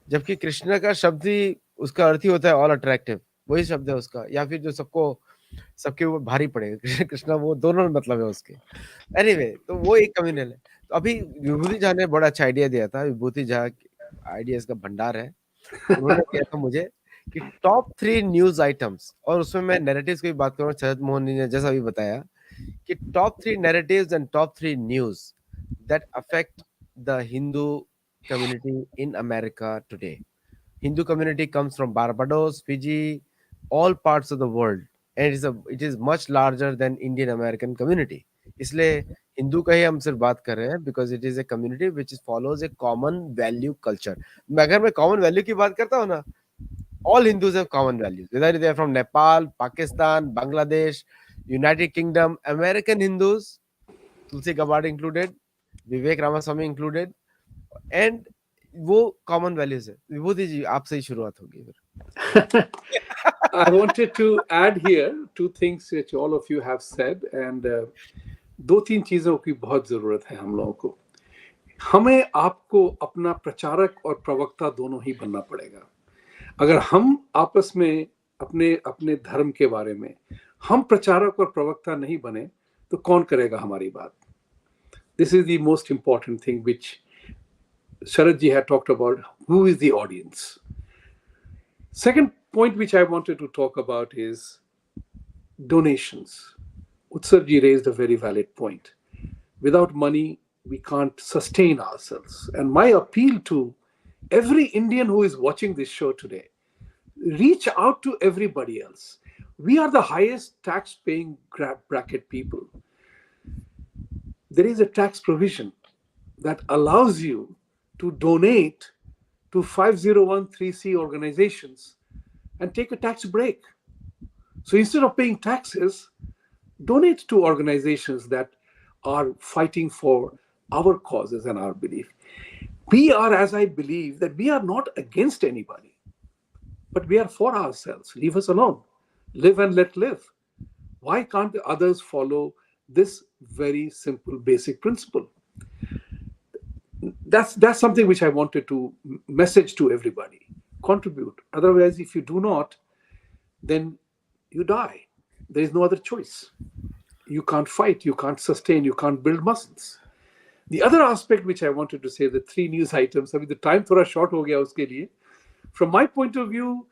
जबकि कृष्णा का शब्द ही उसका अर्थ ही होता है ऑल अट्रैक्टिव, वही शब्द है उसका. या फिर जो सबको सबके ऊपर भारी पड़ेगा कृष्णा, वो दोनों मतलब है उसके. एनीवे तो वो एक कम्युनल है. तो अभी विभूति झा ने बड़ा अच्छा आइडिया दिया था. विभूति झा आइडियाज का भंडार है. उन्होंने दिया था मुझे कि टॉप 3 न्यूज आइटम्स, और उसमें मैं नैरेटिव्स की बात करूँ. शरद मोहन ने जैसा भी बताया कि top 3 narratives and top 3 news that affect the Hindu community in America today. Hindu community comes from Barbados, Fiji, all parts of the world, and it is much larger than Indian American community. इसलिए हिंदू का ही हम सिर्फ बात कर रहे हैं because it is a community which follows a common value culture. अगर मैं common value की बात करता हूँ ना, all Hindus have common values, whether they are from Nepal, Pakistan, Bangladesh, United Kingdom, American Hindus, Tulsi Gabbard included, Vivek Ramaswamy included, and वो common values है. विभूति जी आपसे ही शुरुआत होगी फिर. I wanted to add here two things which all of you have said, and दो तीन चीजों की बहुत जरूरत है हम लोगों को. हमें आपको अपना प्रचारक और प्रवक्ता दोनों ही बनना पड़ेगा. अगर हम आपस में अपने अपने धर्म के बारे में हम प्रचारक और प्रवक्ता नहीं बने तो कौन करेगा हमारी बात. This is the most important thing which Sharad ji had talked about. Who is the audience? Second point which I wanted to talk about is donations. Utsav ji raised a very valid point. Without money, we can't sustain ourselves. And my appeal to every Indian who is watching this show today, reach out to everybody else. We are the highest tax paying bracket people. There is a tax provision that allows you to donate to 5013C organizations and take a tax break. So instead of paying taxes, donate to organizations that are fighting for our causes and our belief. We are, as I believe, that we are not against anybody, but we are for ourselves. Leave us alone. Live and let live. Why can't the others follow this very simple, basic principle? That's something which I wanted to message to everybody. Contribute. Otherwise, if you do not, then you die. There is no other choice. You can't fight, you can't sustain, you can't build muscles. The other aspect which I wanted to say, the 3 news items, I mean, the time thoda short ho gaya uske liye. From my point of view,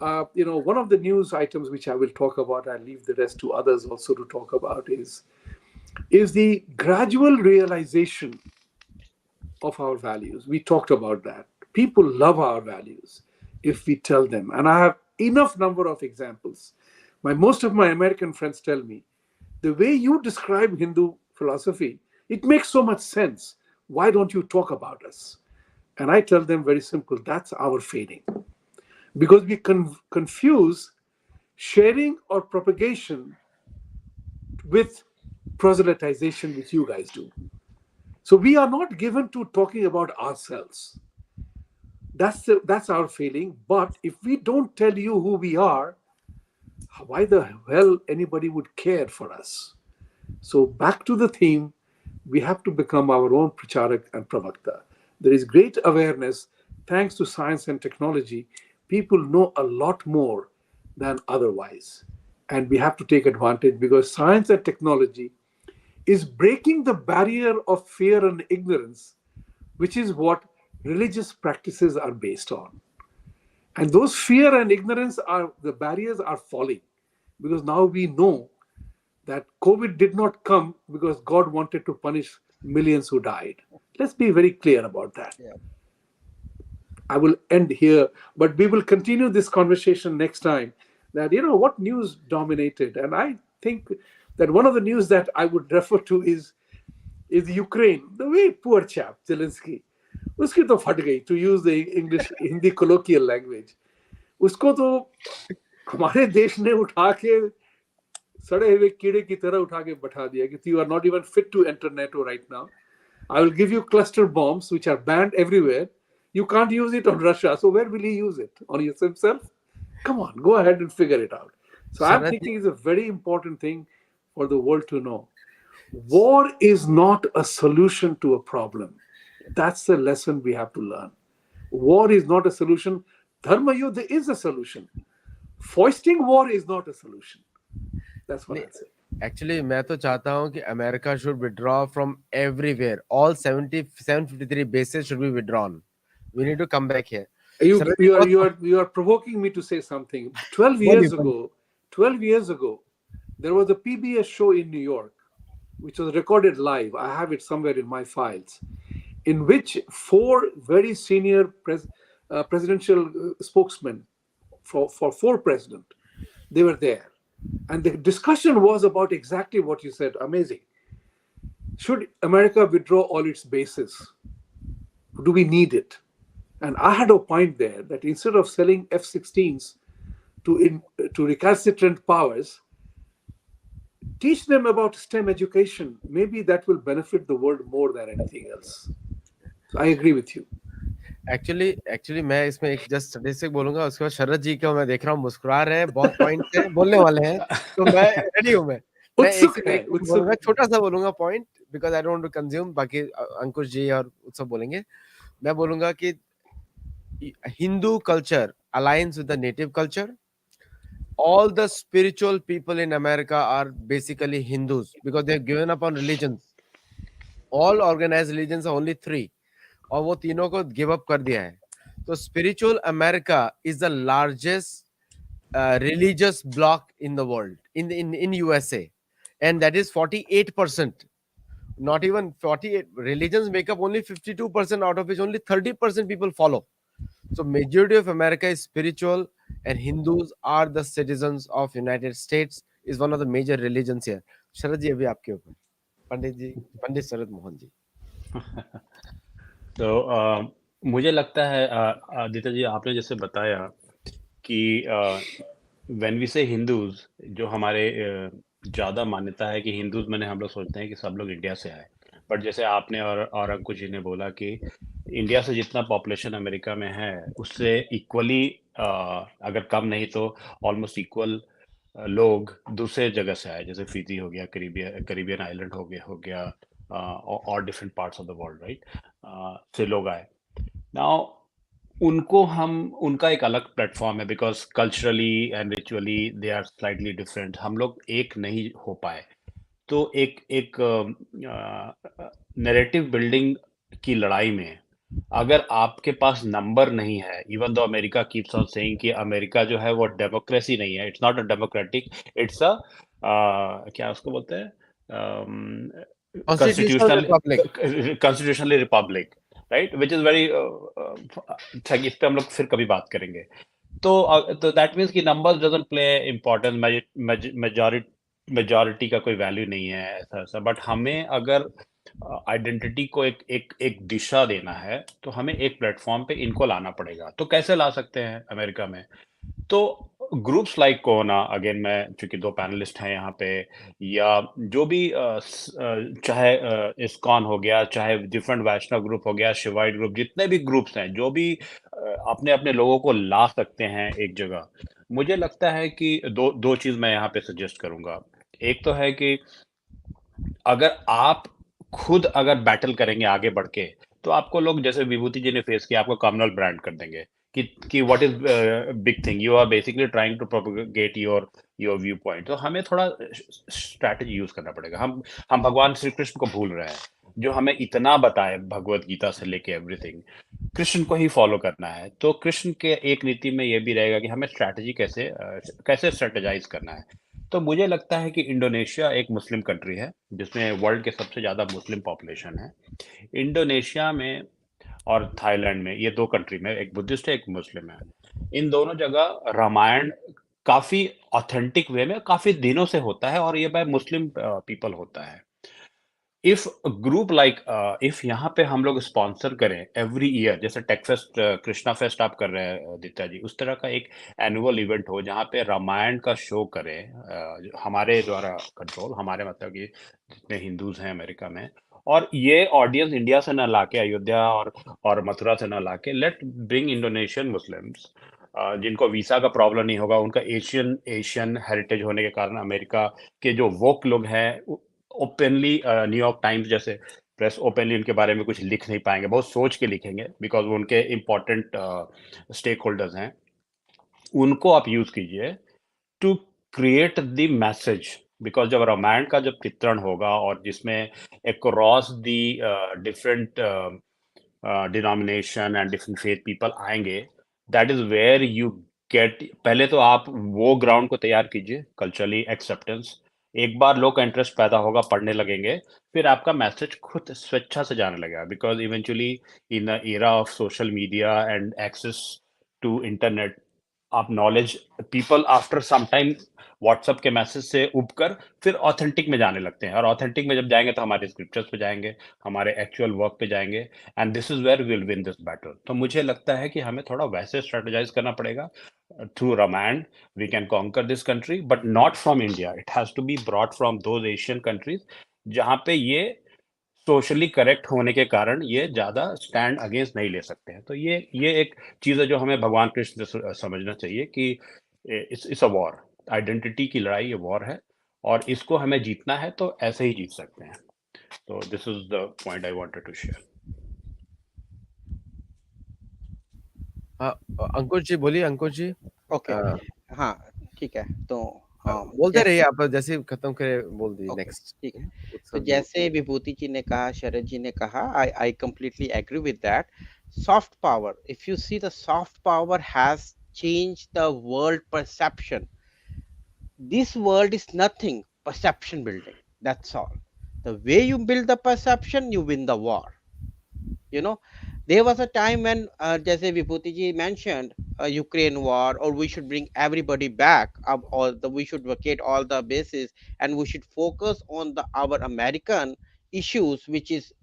one of the news items which I will talk about, I'll leave the rest to others also to talk about, is the gradual realization of our values. We talked about that. People love our values if we tell them. And I have enough number of examples. Most of my American friends tell me, the way you describe Hindu philosophy, it makes so much sense. Why don't you talk about us? And I tell them very simple, that's our failing. Because we confuse sharing or propagation with proselytization, which you guys do. So we are not given to talking about ourselves. That's our failing. But if we don't tell you who we are, why the hell anybody would care for us? So back to the theme, we have to become our own pracharak and pravakta. There is great awareness. Thanks to science and technology, people know a lot more than otherwise. And we have to take advantage because science and technology is breaking the barrier of fear and ignorance, which is what religious practices are based on. And those fear and ignorance the barriers are falling because now we know that COVID did not come because God wanted to punish millions who died. Let's be very clear about that. Yeah. I will end here, but we will continue this conversation next time. That, what news dominated. And I think that one of the news that I would refer to is is Ukraine. The way poor chap Zelensky, उसकी तो फट गई, to use the English Hindi colloquial language. उसको तो हमारे देश ने उठा के सड़े हुए कीड़े की तरह उठा के बैठा दिया कि you are not even fit to enter NATO right now. I will give you cluster bombs which are banned everywhere. You can't use it on Russia, so where will he use it? On himself? Come on, go ahead and figure it out. So I'm Sharad ji, thinking it's a very important thing for the world to know. War is not a solution to a problem. That's the lesson we have to learn. War is not a solution. Dharma Yuddha is a solution. Foisting war is not a solution. That's what नहीं, I say. Actually मैं तो चाहता हूं कि America should withdraw from everywhere, all 753 bases should be withdrawn. We need to come back here. You, Sharad ji you, are, बहुत you, are, you are provoking me to say something. 12 बोलिए years बोलिए। ago, 12 years ago, there was a PBS show in New York, which was recorded live. I have it somewhere in my files, in which four very senior presidential spokesmen for four president, they were there. And the discussion was about exactly what you said. Amazing. Should America withdraw all its bases? Do we need it? And I had a point there that instead of selling F-16s to recalcitrant powers, teach them about STEM education. Maybe that will benefit the world more than anything else. So I agree with you. Actually मैं इसमें एक just statistic बोलूंगा, उसके बाद शरद जी को मैं देख रहा हूँ मुस्कुरा रहे हैं, बहुत पॉइंट है बोलने वाले हैं, तो मैं रेडी हूँ। मैं उत्सुक है, एक उत्सुक बोलूंगा, है। छोटा सा बोलूंगा point, because I don't want to consume, बाकी अंकुश जी और उत्सव बोलेंगे। मैं बोलूंगा कि Hindu culture aligns with the native culture. All the spiritual people in America are basically Hindus because they've given up on religions. All organized religions are only three, और वो तीनों को गिव अप कर दिया है। तो spiritual America is the largest religious bloc in the world, in USA, and that is 48%. Not even 48 religions make up only 52%, out of which only 30% people follow. So majority of America is spiritual, and Hindus are the citizens of United States, is one of the major religions here. शरद जी, अभी आपके ऊपर पंडित जी, पंडित शरद मोहन जी। तो मुझे लगता है आदित्य जी, आपने जैसे बताया कि व्हेन वी से हिंदूज, जो हमारे ज़्यादा मान्यता है कि हिंदूज मैंने हम लोग सोचते हैं कि सब लोग इंडिया से आए, बट जैसे आपने और अंकुश जी ने बोला कि इंडिया से जितना पॉपुलेशन अमेरिका में है उससे इक्वली, अगर कम नहीं तो ऑलमोस्ट इक्वल लोग दूसरे जगह से आए, जैसे फिजी हो गया, करीबियन आइलैंड हो गया और different parts of the world, right, से लोग आए। नाउ उनका एक अलग प्लेटफॉर्म है, because culturally and ritually they are slightly different. हम लोग एक नहीं हो पाए, तो एक नैरेटिव बिल्डिंग की लड़ाई में अगर आपके पास नंबर नहीं है, even though America keeps on saying कि अमेरिका जो है वो डेमोक्रेसी नहीं है, it's not a democratic, it's a क्या उसको बोलते हैं, Constitutional Republic. Constitutionally Republic, right, which is very, इस पे हम लोग फिर कभी बात करेंगे। तो दैट मीन्स कि numbers doesn't play important, majority का कोई वैल्यू नहीं है ऐसा। बट हमें अगर आइडेंटिटी को एक दिशा देना है तो हमें एक प्लेटफॉर्म पे इनको लाना पड़ेगा। तो कैसे ला सकते हैं अमेरिका में? तो ग्रुप्स लाइक कोना, अगेन मैं चूंकि दो पैनलिस्ट हैं यहाँ पे, या जो भी चाहे इस्कॉन हो गया, चाहे डिफरेंट वैष्णव ग्रुप हो गया, शिवाइट ग्रुप, जितने भी ग्रुप्स हैं जो भी अपने अपने लोगों को ला सकते हैं एक जगह, मुझे लगता है कि दो चीज मैं यहाँ पे सजेस्ट करूंगा। एक तो है कि अगर आप खुद अगर बैटल करेंगे आगे बढ़ के, तो आपको लोग, जैसे विभूति जी ने फेस किया, आपको कम्युनल ब्रांड कर देंगे कि what is big thing, you are basically trying to propagate your viewpoint. तो हमें थोड़ा स्ट्रैटेजी यूज करना पड़ेगा। हम भगवान श्री कृष्ण को भूल रहे हैं, जो हमें इतना बताए भगवत गीता से लेके एवरीथिंग, कृष्ण को ही फॉलो करना है। तो कृष्ण के एक नीति में ये भी रहेगा कि हमें स्ट्रैटेजी कैसे स्ट्रेटेजाइज करना है। तो मुझे लगता है कि इंडोनेशिया एक मुस्लिम कंट्री है जिसमें वर्ल्ड के सबसे ज़्यादा मुस्लिम पॉपुलेशन है। इंडोनेशिया में और थाईलैंड में, ये दो कंट्री में, एक बुद्धिस्ट है एक मुस्लिम है, इन दोनों जगह रामायण काफ़ी ऑथेंटिक वे में काफ़ी दिनों से होता है, और ये बाय मुस्लिम पीपल होता है। इफ ग्रुप लाइक इफ यहाँ पे हम लोग स्पॉन्सर करें एवरी ईयर, जैसे टेकफेस्ट, कृष्णा फेस्ट आप कर रहे हैं दित्या जी, उस तरह का एक एनुअल इवेंट हो जहाँ पे रामायण का शो करें, हमारे द्वारा कंट्रोल, हमारे मतलब कि जितने हिंदूज हैं अमेरिका में, और ये ऑडियंस इंडिया से ना लाके, अयोध्या और मथुरा से ना लाके, लेट ब्रिंग इंडोनेशियन मुस्लिम्स जिनको वीसा का प्रॉब्लम नहीं होगा, उनका एशियन एशियन हेरिटेज होने के कारण अमेरिका के जो वोक लोग हैं ओपनली, न्यूयॉर्क टाइम्स जैसे प्रेस ओपनली उनके बारे में कुछ लिख नहीं पाएंगे, बहुत सोच के लिखेंगे बिकॉज वो उनके इम्पोर्टेंट स्टेक होल्डर्स हैं, उनको आप यूज कीजिए to create the message. Because जब रामायण का जब चित्रण होगा और जिसमें across the different denomination and different faith people आएंगे, that is where you get, पहले तो आप वो ग्राउंड को तैयार कीजिए, कल्चरली एक्सेप्टेंस, एक बार लोग का इंटरेस्ट पैदा होगा, पढ़ने लगेंगे, फिर आपका मैसेज खुद स्वेच्छा से जाने लगेगा, because eventually in the era of social media and access to internet, आप knowledge, people after some time WhatsApp के मैसेज से उबकर फिर ऑथेंटिक में जाने लगते हैं, और ऑथेंटिक में जब जाएंगे तो हमारे स्क्रिप्चर्स पे जाएंगे, हमारे एक्चुअल वर्क पे जाएंगे, and this is where will win this battle. तो मुझे लगता है कि हमें थोड़ा वैसे स्ट्रेटेजाइज करना पड़ेगा। Through Ramayana we can conquer this country, but not from India, it has to be brought from those Asian countries जहाँ पे ये सोशली करेक्ट होने के कारण ये ज्यादा स्टैंड अगेंस्ट नहीं ले सकते हैं। तो ये एक चीज है जो हमें भगवान कृष्ण से समझना चाहिए कि इट्स अ वॉर, आइडेंटिटी की लड़ाई, ये वॉर है, और इसको हमें जीतना है तो ऐसे ही जीत सकते हैं। तो this is the point I wanted to share. हाँ, अंकुश जी बोलिए, अंकुश जी। ओके। अ, हाँ, ठीक है। तो बोलते रहिए, जैसे, आप जैसे खत्म करे बोल दीजिए ओके, नेक्स्ट। ठीक है। तो उत्सव जी। जैसे विभूति जी ने कहा, शरद जी ने कहा, I completely agree with that. Soft power, if you see, the soft power has changed the world perception. This world is nothing, perception building, that's all. The way you build the perception, you win the war. You know, there was a time when, jaise Vibhuti ji mentioned, Ukraine war, or we should bring everybody back, or we should vacate all the bases, and we should focus on the our American issues, which is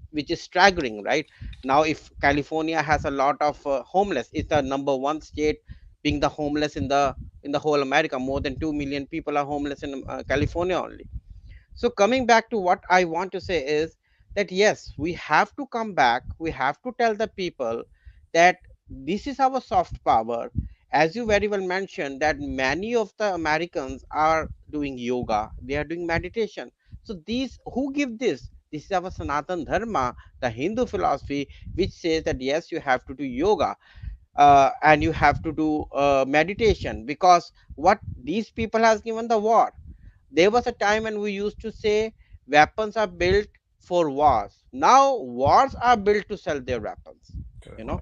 staggering, right? Now, if California has a lot of homeless, it's the number one state being the homeless in the whole America. More than 2 million people are homeless in California only. So coming back to what I want to say is that yes, we have to come back. We have to tell the people that this is our soft power. As you very well mentioned, that many of the Americans are doing yoga, they are doing meditation. So these, who give this? This is our Sanatan Dharma, the Hindu philosophy, which says that yes, you have to do yoga, and you have to do meditation, because what these people has given the war. There was a time when we used to say weapons are built for wars. Now wars are built to sell their weapons. You know,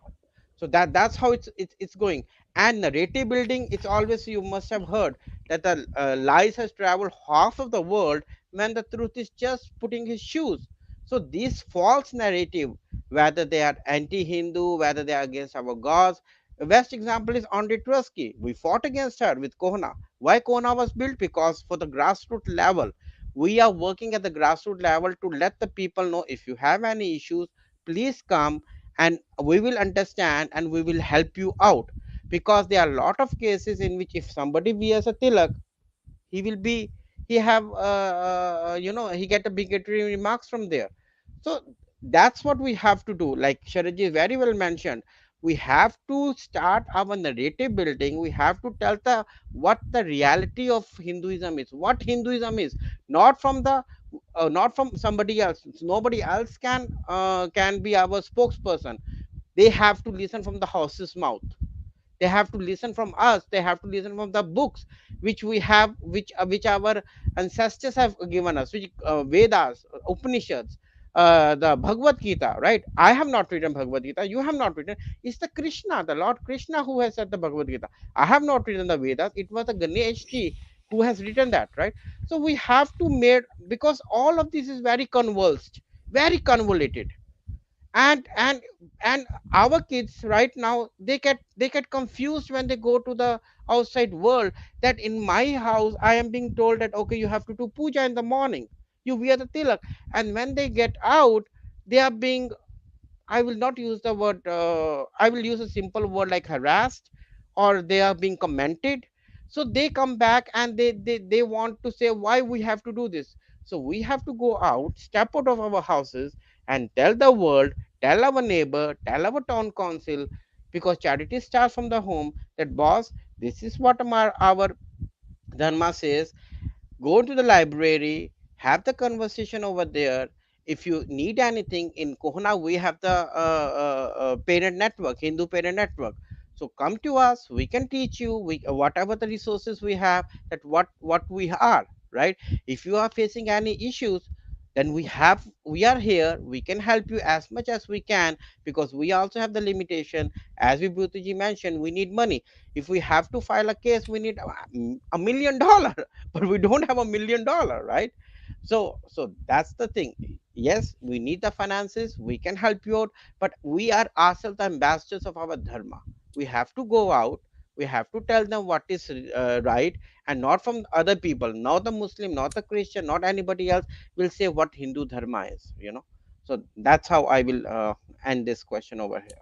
so that's how it's going. And narrative building, it's always, you must have heard that the lies has traveled half of the world when the truth is just putting his shoes. So this false narrative, whether they are anti-Hindu, whether they are against our gods, the best example is Andre Trotsky. We fought against her with Kohana. Why Kohana was built? Because for the grassroots level, we are working at the grassroots level to let the people know, if you have any issues, please come, and we will understand and we will help you out. Because there are a lot of cases in which if somebody wears a tilak, he will be, he have he get a bigotry remarks from there. So that's what we have to do, like Sharaji very well mentioned. We have to start our narrative building. We have to tell the what the reality of Hinduism is, what Hinduism is, not from the not from somebody else. Nobody else can be our spokesperson. They have to listen from the horse's mouth. They have to listen from us. They have to listen from the books which we have, which our ancestors have given us, which Vedas, Upanishads, the Bhagavad Gita, right? I have not written Bhagavad Gita, you have not written. It's the Krishna, the Lord Krishna, who has said the Bhagavad Gita. I have not written the Vedas, it was the Ganesh ji who has written that, right? So we have to make, because all of this is very convulsed, very convoluted. And and and our kids right now, they get confused when they go to the outside world, that in my house I am being told that okay, you have to do puja in the morning. You wear the tilak, and when they get out, they are being, I will not use the word, I will use a simple word like harassed, or they are being commented. So they come back and they want to say why we have to do this. So we have to go out, step out of our houses, and tell the world, tell our neighbor, tell our town council, because charity starts from the home, that boss, this is what our dharma says. Go to the library, have the conversation over there. If you need anything in Kohana, we have the parent network, Hindu parent network. So come to us, we can teach you, we whatever the resources we have, that what we are, right? If you are facing any issues, then we are here, we can help you as much as we can, because we also have the limitation. As Vibhuti ji mentioned, we need money. If we have to file a case, we need $1 million, but we don't have $1 million, right? So that's the thing. Yes, we need the finances, we can help you out, but we are ourselves the ambassadors of our dharma. We have to go out, we have to tell them what is right, and not from other people, not the Muslim, not the Christian, not anybody else will say what Hindu dharma is. So that's how I will end this question over here.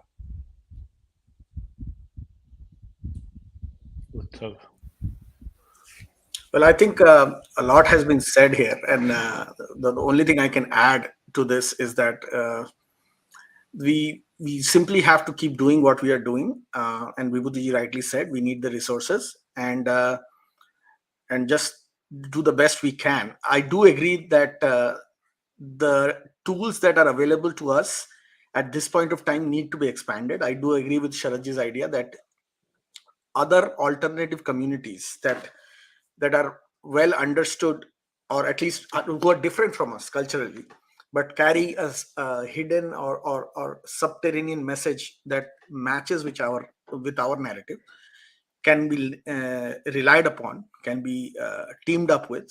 Utsav. Well, I think a lot has been said here, and the only thing I can add to this is that we simply have to keep doing what we are doing. And Vibhuti rightly said, we need the resources, and just do the best we can. I do agree that the tools that are available to us at this point of time need to be expanded. I do agree with Sharadji's idea that other alternative communities that are well understood, or at least who are different from us culturally, but carry a hidden or subterranean message that matches with our narrative, can be relied upon, can be teamed up with.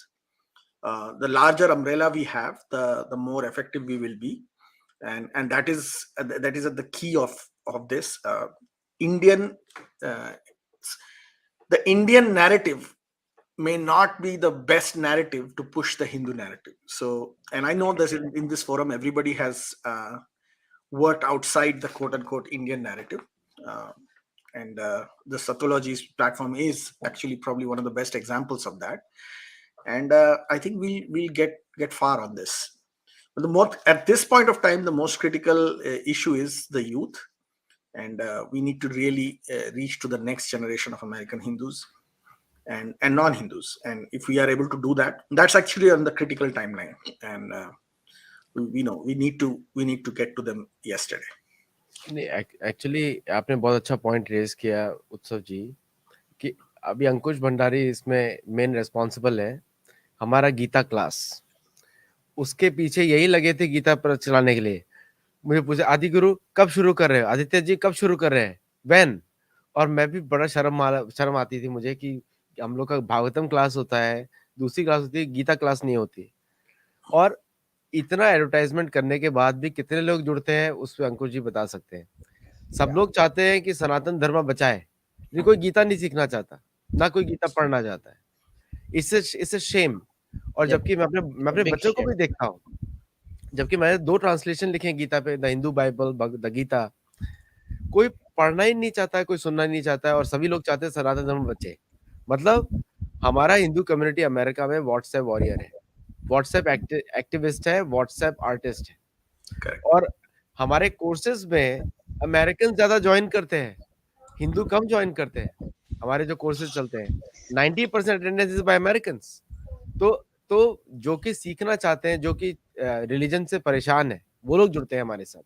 The larger umbrella we have, the more effective we will be, and that is at the key of this. Indian uh, the Indian narrative may not be the best narrative to push the Hindu narrative. So, and I know this in this forum, everybody has worked outside the quote unquote Indian narrative. Uh, and the Sattology's platform is actually probably one of the best examples of that. And I think we'll get far on this. But at this point of time, the most critical issue is the youth, and we need to really reach to the next generation of American Hindus and non-Hindus. And if we are able to do that, that's actually on the critical timeline. And we know we need to get to them yesterday. नहीं, actually आपने बहुत अच्छा point raise किया उत्सव जी, कि अभी अंकुश भंडारी इसमें main responsible है। हमारा गीता क्लास, उसके पीछे यही लगे थे गीता पर चलाने के लिए। मुझे पूछे आदि गुरु कब शुरू कर रहे हो, आदित्य जी कब शुरू कर रहे हैं, व्हेन। और मैं भी बड़ा शर्म आती थी मुझे कि हम लोग का भागवतम क्लास होता है, दूसरी क्लास होती है, गीता क्लास नहीं होती। और इतना एडवर्टाइजमेंट करने के बाद भी कितने लोग जुड़ते हैं, उस पे अंकुश जी बता सकते हैं। सब लोग चाहते हैं कि सनातन धर्म बचाए, लेकिन कोई गीता नहीं सीखना चाहता, ना कोई गीता पढ़ना चाहता है। इससे शेम। और Yep. जबकि मैं अपने Big बच्चों को shame. भी देखता हूँ, जबकि मैंने 2 ट्रांसलेशन लिखे हैं गीता पे, the Hindu Bible, the Gita. कोई पढ़ना ही नहीं चाहता है, कोई सुनना ही नहीं चाहता है, और सभी लोग चाहते हैं सनातन धर्म बचे। मतलब हमारा हिंदू कम्युनिटी अमेरिका में व्हाट्सएप वॉरियर है, व्हाट्सएप एक्टिविस्ट है, व्हाट्सएप आर्टिस्ट है। Correct. और हमारे कोर्सेज में अमेरिकन ज्यादा ज्वाइन करते हैं, हिंदू कम ज्वाइन करते हैं। हमारे जो कोर्सेज चलते हैं 90% अटेंडेंस इज बाय अमेरिकन। तो तो जो कि सीखना चाहते हैं, जो कि रिलीजन से परेशान है, वो लोग जुड़ते हैं हमारे साथ।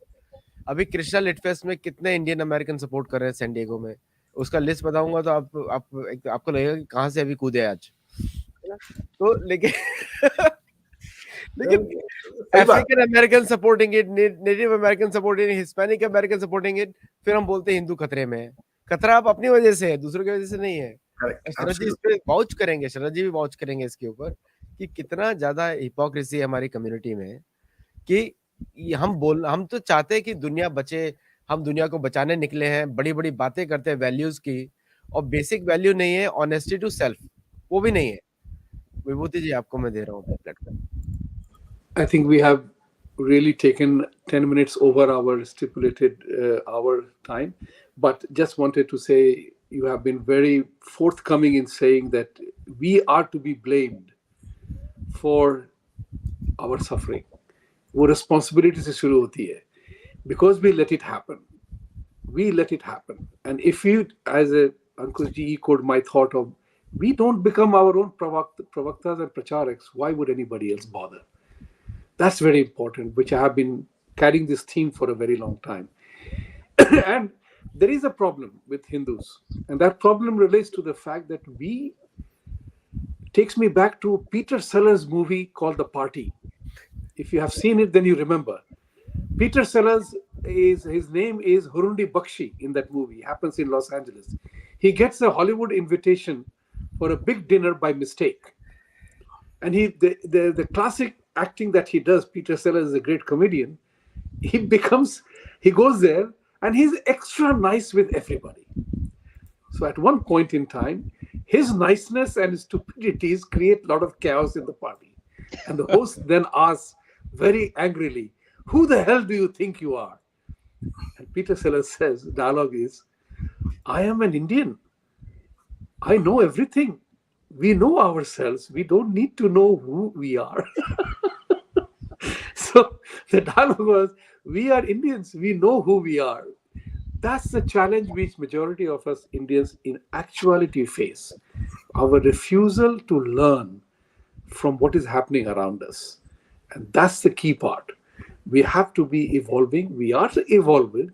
अभी कृष्णा लिटफेस्ट में कितने इंडियन अमेरिकन सपोर्ट कर रहे हैं सैन डिएगो में, उसका लिस्ट बताऊंगा तो आपको लगेगा कि कहाँ से अभी कूदे आज, है ना? तो लेकिन लेकिन सही बात। African American supporting it, native American supporting it, Hispanic American supporting it, फिर हम बोलते हैं हिंदू खतरे में है। खतरा आप अपनी वजह से है, दूसरों की वजह से नहीं है। Correct. शरद जी इस Absolutely. पे वाउच करेंगे, शरद जी भी वाउच करेंगे इसके ऊपर, कि कितना ज्यादा हिपोक्रेसी है हमारी कम्युनिटी में, कि हम तो चाहते हैं कि दुनिया बचे, हम दुनिया को बचाने निकले हैं, बड़ी बड़ी बातें करते हैं वैल्यूज की, और बेसिक वैल्यू नहीं है ऑनेस्टी टू सेल्फ, वो भी नहीं है। विभूति जी आपको मैं दे रहा हूँ platform. I think we have really taken 10 minutes over our stipulated hour time, but just wanted to say you have been very forthcoming in saying that we are to be blamed for our suffering. वो responsibility से शुरू होती है, because we let it happen. We let it happen. And if you, as a Ankush ji echoed my thought of, we don't become our own pravaktas and pracharaks, why would anybody else bother? That's very important, which I have been carrying this theme for a very long time. And there is a problem with Hindus, and that problem relates to the fact that we takes me back to Peter Sellers' movie called The Party. If you have seen it, then you remember. Peter Sellers is his name is Hurundi Bakshi in that movie. It happens in Los Angeles. He gets a Hollywood invitation for a big dinner by mistake, and the classic acting that he does. Peter Sellers is a great comedian. He goes there and he's extra nice with everybody. So at one point in time, his niceness and stupidities create a lot of chaos in the party. And the host then asks very angrily, "Who the hell do you think you are?" And Peter Sellers says, the dialogue is, "I am an Indian. I know everything. We know ourselves. We don't need to know who we are." So the dialogue was, we are Indians. We know who we are. That's the challenge which majority of us Indians in actuality face. Our refusal to learn from what is happening around us. And that's the key part. We have to be evolving. We are evolving.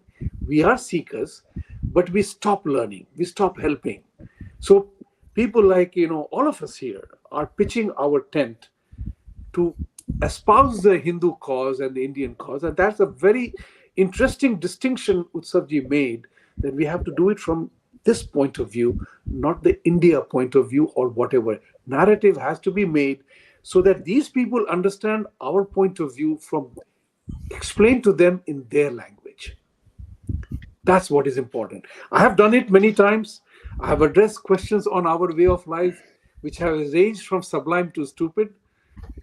We are seekers, but we stop learning. We stop helping. So people like, all of us here are pitching our tent to espouse the Hindu cause and the Indian cause. And that's a very interesting distinction Utsavji made, that we have to do it from this point of view, not the India point of view or whatever. Narrative has to be made so that these people understand our point of view from explained to them in their language. That's what is important. I have done it many times. I have addressed questions on our way of life which have ranged from sublime to stupid,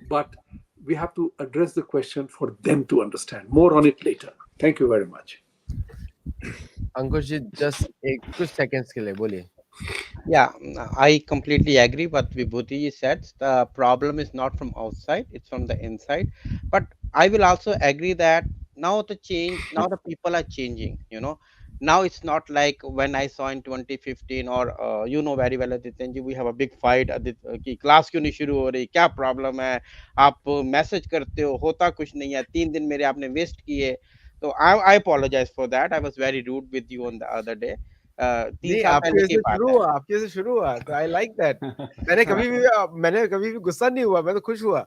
but we have to address the question for them to understand. More on it later. Thank you very much. Ankush ji just एक कुछ seconds के लिए बोलिए. Yeah, I completely agree what Vibhuti said. The problem is not from outside, it's from the inside. But I will also agree that now the people are changing, Now it's not like when I saw in 2015, or you know very well, Aditya ji, we have a big fight. कि class क्यों नहीं शुरू हो रही, क्या problem है, आप message करते हो, होता कुछ नहीं है, 3 दिन मेरे आपने वेस्ट किए. तो I apologize for that. I was very rude with you on the other day. 3 नहीं, साल आपके पहले की वजह से बात शुरू है. हुआ, आपके वजह से शुरू हुआ, तो आई लाइक दैट. मैंने हाँ, कभी भी मैंने कभी भी गुस्सा नहीं हुआ, मैं तो खुश हुआ.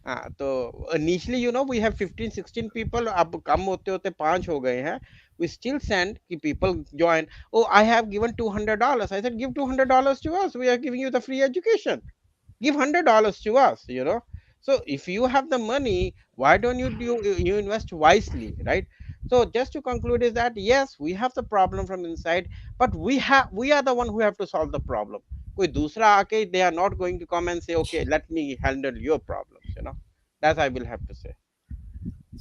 तो initially we have 15-16 people, अब कम होते होते 5 हो गए हैं. We still send कि people join. Oh, I have given $200. I said, give $200 to us, we are giving you the free education. Give $100 to us, So if you have the money, why don't you invest wisely, right? So just to conclude is that yes, we have the problem from inside, but we are the one who have to solve the problem. कोई दूसरा आके, they are not going to come and say, okay, let me handle your problems, That I will have to say.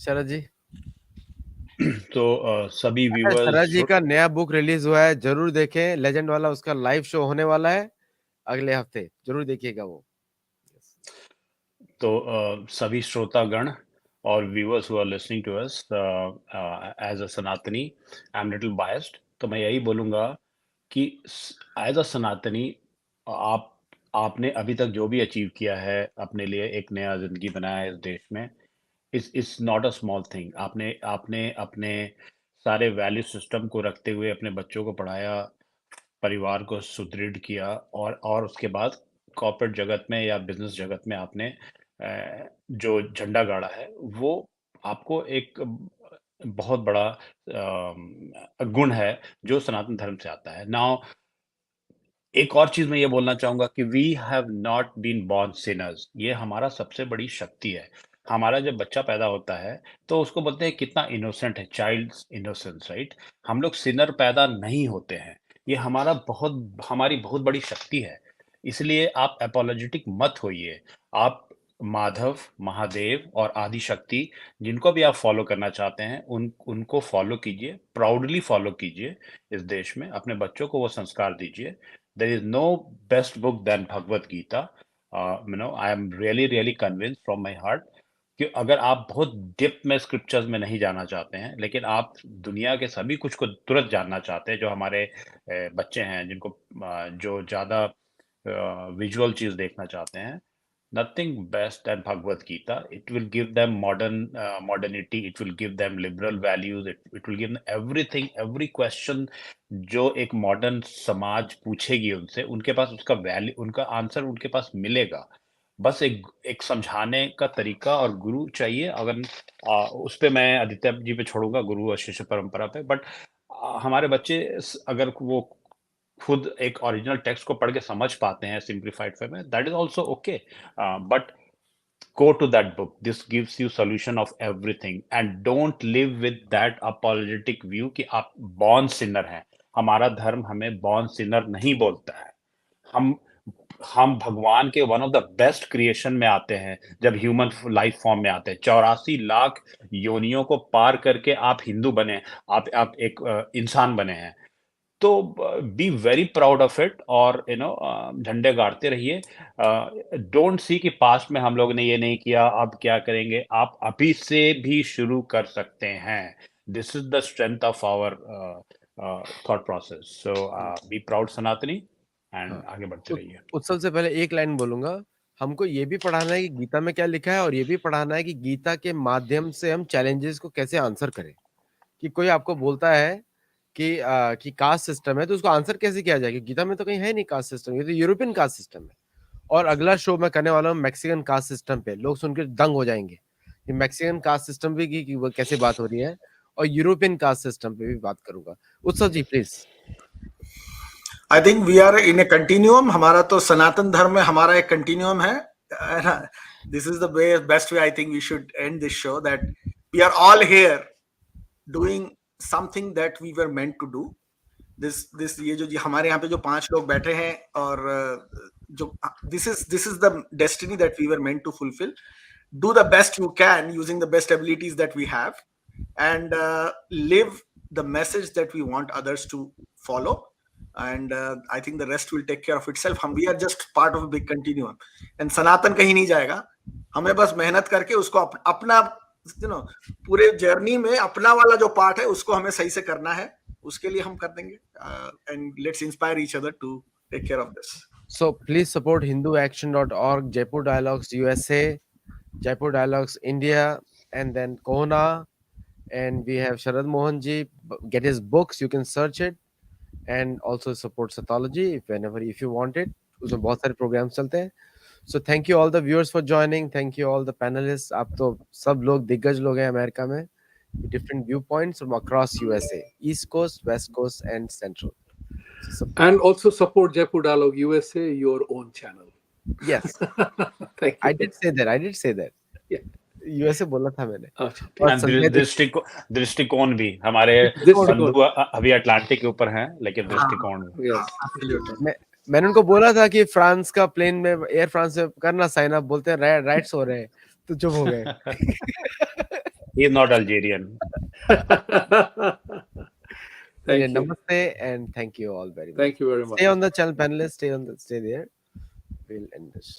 शरद जी. तो सभी अच्छा, शरद viewers, जी का नया book release हुआ है, जरूर देखें. लेजेंड वाला उसका लाइव शो होने वाला है अगले हफ्ते, जरूर देखिएगा वो. तो सभी श्रोतागण और viewers who are listening to us, as a Sanatani I am little biased, तो मैं यही बोलूँगा कि एज अ सनातनी आप आपने अभी तक जो भी अचीव किया है, अपने लिए एक नया ज़िंदगी बनाया है इस देश में, it's not a small thing. आपने आपने अपने सारे वैल्यू सिस्टम को रखते हुए अपने बच्चों को पढ़ाया, परिवार को सुदृढ़ किया, और उसके बाद कॉर्पोरेट जगत में या बिजनेस जगत में आपने जो झंडा गाड़ा है, वो आपको एक बहुत बड़ा गुण है जो सनातन धर्म से आता है. नाउ एक और चीज़ मैं ये बोलना चाहूँगा कि we have not been born sinners. ये हमारा सबसे बड़ी शक्ति है. हमारा जब बच्चा पैदा होता है, तो उसको बोलते हैं कितना इनोसेंट है, चाइल्ड्स इनोसेंस, राइट? हम लोग सिनर पैदा नहीं होते हैं. ये हमारी बहुत बड़ी शक्ति है. इसलिए आप एपोलॉजेटिक मत होइए. आप माधव, महादेव और आदि शक्ति, जिनको भी आप फॉलो करना चाहते हैं, उनको फॉलो कीजिए, प्राउडली फॉलो कीजिए इस देश में, अपने बच्चों को वो संस्कार दीजिए। There is no best book than Bhagavad Gita. I am really really convinced from my heart कि अगर आप बहुत डेप्थ में स्क्रिप्चर्स में नहीं जाना चाहते हैं, लेकिन आप दुनिया के सभी कुछ को तुरंत जानना चाहते हैं, जो हमारे बच्चे हैं, जिनको जो ज़्यादा विजुअल चीज़ देखना चाहते हैं, nothing best than Bhagavad Gita. It will give them modernity. It will give them liberal values. It will give them everything, every question जो एक मॉडर्न समाज पूछेगी उनसे, उनके पास उसका वैल्यू, उनका आंसर उनके पास मिलेगा। बस एक एक समझाने का तरीका और गुरु चाहिए। अगर उस पे मैं आदित्य जी पे छोड़ूंगा, गुरु और शिष्य परंपरा पे। बट हमारे बच्चे अगर वो खुद एक ओरिजिनल टेक्स्ट को पढ़ के समझ पाते हैं सिंप्लीफाइड फॉर्म में, that is also okay. But go to that book. This gives you solution of everything, and don't live with that apologetic view कि आप born sinner हैं। हमारा धर्म हमें born sinner नहीं बोलता है। हम हम भगवान के one of the best creation में आते हैं जब ह्यूमन लाइफ फॉर्म में आते हैं। 84 लाख योनियों को पार करके आप हिंदू बने, आप एक इंसान बने हैं। तो be very proud of it, और झंडे गाड़ते रहिए। डोंट सी कि पास्ट में हम लोग ने ये नहीं किया, अब क्या करेंगे। आप अभी से भी शुरू कर सकते हैं। This is the strength of our thought process. So be proud Sanatani, and आगे बढ़ते रहिए। उत्सव से पहले एक लाइन बोलूंगा। हमको ये भी पढ़ाना है कि गीता में क्या लिखा है, और ये भी पढ़ाना है कि गीता के माध्यम से हम चैलेंजेस को कैसे आंसर करें। कि कोई आपको बोलता है कि कास्ट सिस्टम है, तो उसको आंसर कैसे किया जाए? गीता में तो कहीं है नहीं कास्ट सिस्टम, ये तो यूरोपियन कास्ट सिस्टम है। और अगला शो मैं करने वाला हूँ मैक्सिकन कास्ट सिस्टम पे। लोग सुनकर दंग हो जाएंगे कि मैक्सिकन कास्ट सिस्टम पे की वो कैसे बात हो रही है, और यूरोपियन कास्ट सिस्टम पे भी बात करूंगा। Utsav ji please. I think we are in a continuum. हमारा तो सनातन धर्म में हमारा एक कंटिन्यूम है। This is the best way I think we should end this show, that we are all here doing something that we were meant to do. This ये जो हमारे यहाँ पे जो 5 लोग बैठे हैं, और जो this is the destiny that we were meant to fulfil. Do the best you can using the best abilities that we have, and live the message that we want others to follow, and I think the rest will take care of itself. We are just part of a big continuum, and Sanatan kahin nahi jayega. हमें बस मेहनत करके उसको अपना पूरे journey में अपना वाला जो पार्ट है उसको हमें सही से करना है। उसके लिए हम कर देंगे, and let's inspire each other to take care of this. So please support hinduaction.org, Jaipur Dialogues USA, Jaipur Dialogues India, and then Kona, and we have Sharad Mohan ji. Get his books, you can search it, and also support Sattology if you want it. उसमें बहुत सारे programs चलते हैं। So thank you all the viewers for joining. Thank you all the panelists. आप तो सब लोग दिग्गज लोग हैं अमेरिका में, different viewpoints from across USA, East Coast, West Coast, and Central. And also support Jaipur Dialogue USA, your own channel. Yes. Thank you. I did say that. Yeah. USA बोला था मैंने। And दृष्टिकोण भी हमारे बंधु अभी Atlantic के ऊपर हैं, लेकिन दृष्टिकोण भी। Yes. मैंने उनको बोला था कि फ्रांस का प्लेन में, एयर फ्रांस में करना साइन अप, बोलते हैं राइट्स हो रहे हैं, तो चुप हो गए। He is not Algerian. Thank you. Namaste, and thank you all very much. Thank you very much. Stay on the channel, panelists. Stay there. We'll end this.